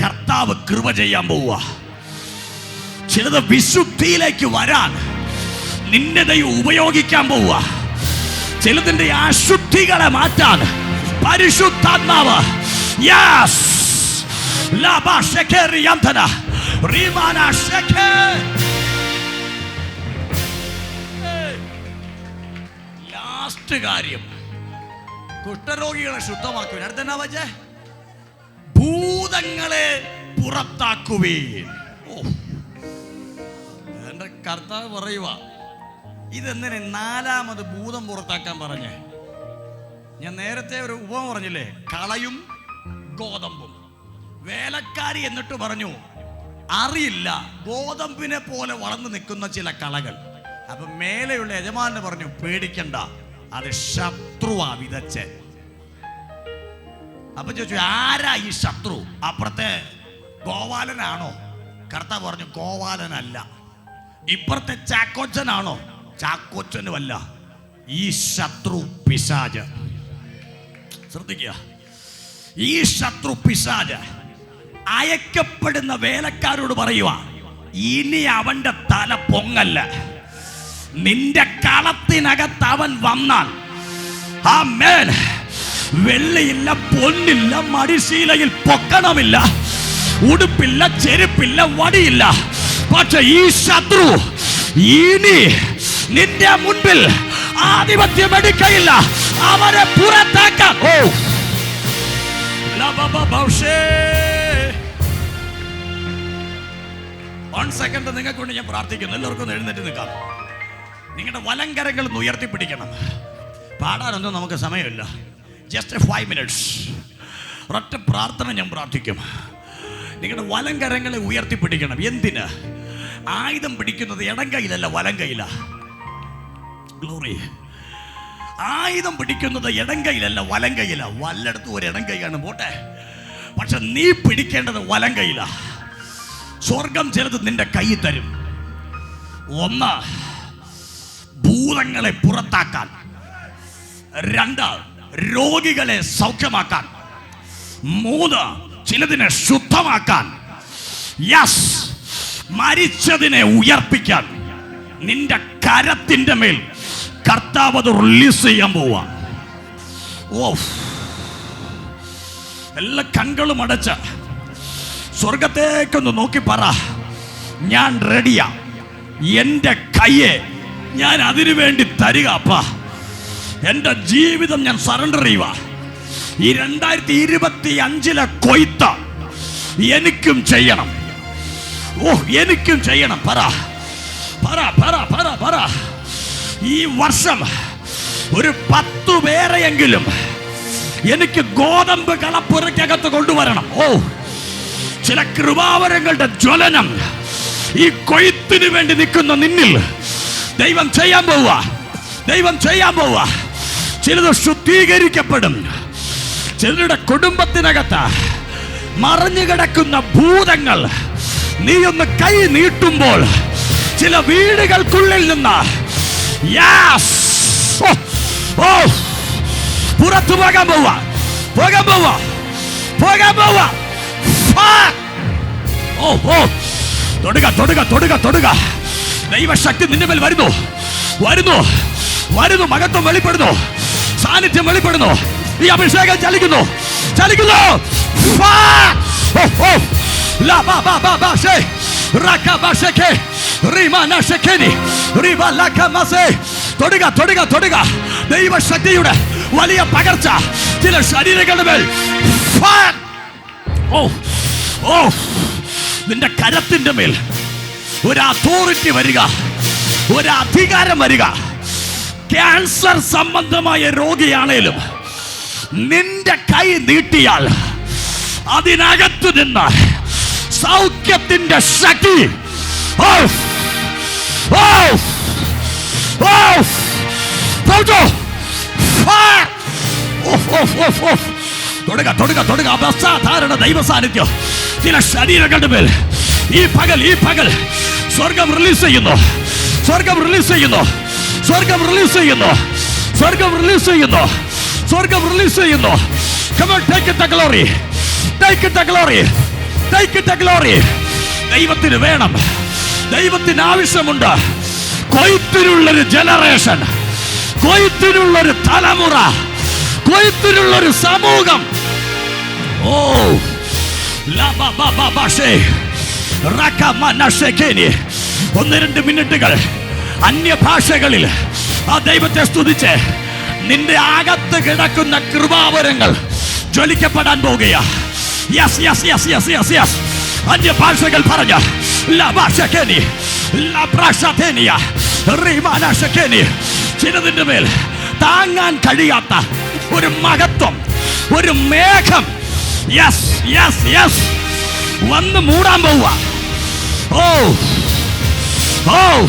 കർത്താവ് കൃപ ചെയ്യാൻ പോവുക. ചിലത് വിശുദ്ധിയിലേക്ക് വരാൻ നിന്നെ ദൈവം ഉപയോഗിക്കാൻ പോവുക. ചിലതിന്റെ അശുദ്ധികളെ മാറ്റാൻ പരിശുദ്ധാത്മാവ് ലാസ്റ്റ് കാര്യം, കുഷ്ഠരോഗികളെ ശുദ്ധമാക്കുവിൻ. അടുത്തെന്നാ വച്ചേ? ഭൂതങ്ങളെ പുറത്താക്കുവീൻ. എന്റെ കർത്താവ് പറയുക, ഇതെന്തിനെ 4ാമത് ഭൂതം പുറത്താക്കാൻ പറഞ്ഞേ? ഞാൻ നേരത്തെ ഒരു ഉപമ പറഞ്ഞില്ലേ, കളയും ഗോതമ്പും. വേലക്കാരി എന്നിട്ട് പറഞ്ഞു, അറിയില്ല ഗോതമ്പിനെ പോലെ വളർന്നു നിൽക്കുന്ന ചില കളകൾ. അപ്പൊ മേലെയുള്ള യജമാനന് പറഞ്ഞു, പേടിക്കണ്ട, അത് ശത്രുവാ വിതച്ച്. അപ്പൊ ചോദിച്ചു, ആരാ ഈ ശത്രു? അപ്പുറത്തെ ഗോപാലനാണോ? കർത്താവ് പറഞ്ഞു, ഗോപാലനല്ല. ഇപ്പുറത്തെ ചാക്കോച്ചനാണോ? ചാക്കോച്ചനുമല്ല. ഈ ശത്രു പിശാച്. ശ്രദ്ധിക്കുക, ഈ ശത്രു പിശാച് അയക്കപ്പെടുന്ന വേലക്കാരോട് പറയുക, ഇനി അവന്റെ തല പൊങ്ങല്ല. നിന്റെ കളത്തിനകത്ത് അവൻ വന്നാൽ, ആമേൻ, വെള്ളിയില്ല, പൊന്നില്ല, മടിശീലയിൽ പൊക്കണമില്ല, ഉടുപ്പില്ല, ചെരുപ്പില്ല, വടിയില്ല. പക്ഷെ ഈ ശത്രു ഇനി നിന്റെ മുൻപിൽ ആധിപത്യം എടുക്കയില്ല. അവരെ പുറത്താക്കാൻ 1 സെക്കൻഡ് നിങ്ങൾക്ക് കൊണ്ട് ഞാൻ പ്രാർത്ഥിക്കുന്നു. എല്ലാവർക്കും ഒന്ന് എഴുന്നേറ്റ് നിൽക്കാം. നിങ്ങളുടെ വലങ്കരങ്ങൾ ഒന്ന് ഉയർത്തിപ്പിടിക്കണം. പാടാനൊന്നും നമുക്ക് സമയമില്ല. ജസ്റ്റ് 5 minutes ഒറ്റ പ്രാർത്ഥന ഞാൻ പ്രാർത്ഥിക്കും. നിങ്ങളുടെ വലങ്കരങ്ങളെ ഉയർത്തിപ്പിടിക്കണം. എന്തിന്? ആയുധം പിടിക്കുന്നത് ഇടം കൈയിലല്ല, വലം കൈയിലാ. ഗ്ലോറി. ആയുധം പിടിക്കുന്നത് ഇടം കൈയിലല്ല, വലം കൈയിലാ. വല്ലയിടത്തും ഒരു ഇടം കൈയാണ് പോട്ടെ, പക്ഷെ നീ പിടിക്കേണ്ടത് വലം കൈയിലാ. സ്വർഗം ചിലത് നിന്റെ കൈ തരും. 1, ഭൂതങ്ങളെ പുറത്താക്കാൻ. 2, രോഗികളെ സൗഖ്യമാക്കാൻ. 3, ചിലതിനെ ശുദ്ധമാക്കാൻ. യെസ്, മരിച്ചതിനെ ഉയർപ്പിക്കാൻ. നിന്റെ കരത്തിന്റെ മേൽ കർത്താവ് അത് റിലീസ് ചെയ്യാൻ പോവാ. എല്ലാ കണ്ണുകളും അടച്ച സ്വർഗത്തേക്കൊന്ന് നോക്കി പറ, ഞാൻ റെഡിയാ. എൻ്റെ കയ്യെ ഞാൻ അതിനു വേണ്ടി തരിക അപ്പാ. എൻ്റെ ജീവിതം ഞാൻ സറണ്ടർ ചെയ്യുക. ഈ 2025 കൊയ്ത്ത് എനിക്കും ചെയ്യണം. എനിക്കും ചെയ്യണം. പറ പറ പറ പറ പറ. ഈ വർഷം ഒരു 10 പേരെയെങ്കിലും എനിക്ക് ഗോതമ്പ് കളപ്പുരക്കകത്ത് കൊണ്ടുവരണം. ചില കൃപാവരങ്ങളുടെ ജ്വലനം ഈ കൊയ്ത്തിന് വേണ്ടി നിൽക്കുന്ന നിന്നിൽ ദൈവം ചെയ്യാൻ പോവുക. ദൈവം ചെയ്യാൻ പോവുക. ചിലത് ശുദ്ധീകരിക്കപ്പെടും. ചിലരുടെ കുടുംബത്തിനകത്ത് മറഞ്ഞു കിടക്കുന്ന ഭൂതങ്ങൾ നീ ഒന്ന് കൈ നീട്ടുമ്പോൾ ചില വീടുകൾക്കുള്ളിൽ നിന്ന് പുറത്തു പോകാൻ പോവുക. പോകാൻ പോവുക. പോകാൻ പോവുക. തൊടുക തൊടുക തൊടുക തൊടുക. ദൈവശക്തി നിന്റെ മേൽ വരുന്നു വരുന്നു വരുന്നു. മഹത്വം വെളിപ്പെടുന്നു. സാന്നിധ്യം വെളിപ്പെടുന്നു. ഈ അഭിഷേകം ചലിക്കുന്നു ചലിക്കുന്നു. തൊടുക തൊടുക തൊടുക. ദൈവശക്തിയുടെ വലിയ പകർച്ച ചില ശരീരങ്ങളുടെ മേൽ. നിന്റെ കരത്തിന്റെ മേൽ ഒരു അതോറിറ്റി വരിക, ഒരു അധികാരം വരിക. ക്യാൻസർ സംബന്ധമായ രോഗിയാണേലും നിന്റെ കൈ നീട്ടിയാൽ അതിനകത്ത് നിന്ന് സൗഖ്യത്തിന്റെ ശക്തി. തൊടുക തൊടുക തൊടുക. അസാധാരണ ദൈവ സാന്നിധ്യം ചില ശരീരങ്ങളുടെ മേൽ ഈ പകൽ സ്വർഗം റിലീസ് ചെയ്യുന്നു. സ്വർഗം റിലീസ് ചെയ്യുന്നു. സ്വർഗം റിലീസ് ചെയ്യുന്നു. സ്വർഗം റിലീസ് ചെയ്യുന്നു. സ്വർഗം റിലീസ് ചെയ്യുന്നു. Come on, take it the glory. Take it the glory. Take it the glory. ദൈവത്തിന് വേണം. ദൈവത്തിന് ആവശ്യമുണ്ട്. കൊയ്ത്തിനുള്ളൊരു ജനറേഷൻ, കൊയ്ത്തിനുള്ളൊരു തലമുറ, കൊയ്ത്തിനുള്ളൊരു സമൂഹം. ഒന്ന് രണ്ട് മിനിറ്റുകൾ അന്യഭാഷകളിൽ ആ ദൈവത്തെ സ്തുതിച്ച് നിന്റെ അകത്ത് കിടക്കുന്ന കൃപാവരങ്ങൾ ജ്വലിക്കപ്പെടാൻ പോകുക. Yes yes yes yes yes yes. അന്യഭാഷകൾ പറഞ്ഞ ചിലതിന്റെ മേൽ താങ്ങാൻ കഴിയാത്ത ഒരു മഹത്വം, ഒരു മേഘം യെസ് യെസ് യെസ് വന്ന് മൂടാൻ പോവുക.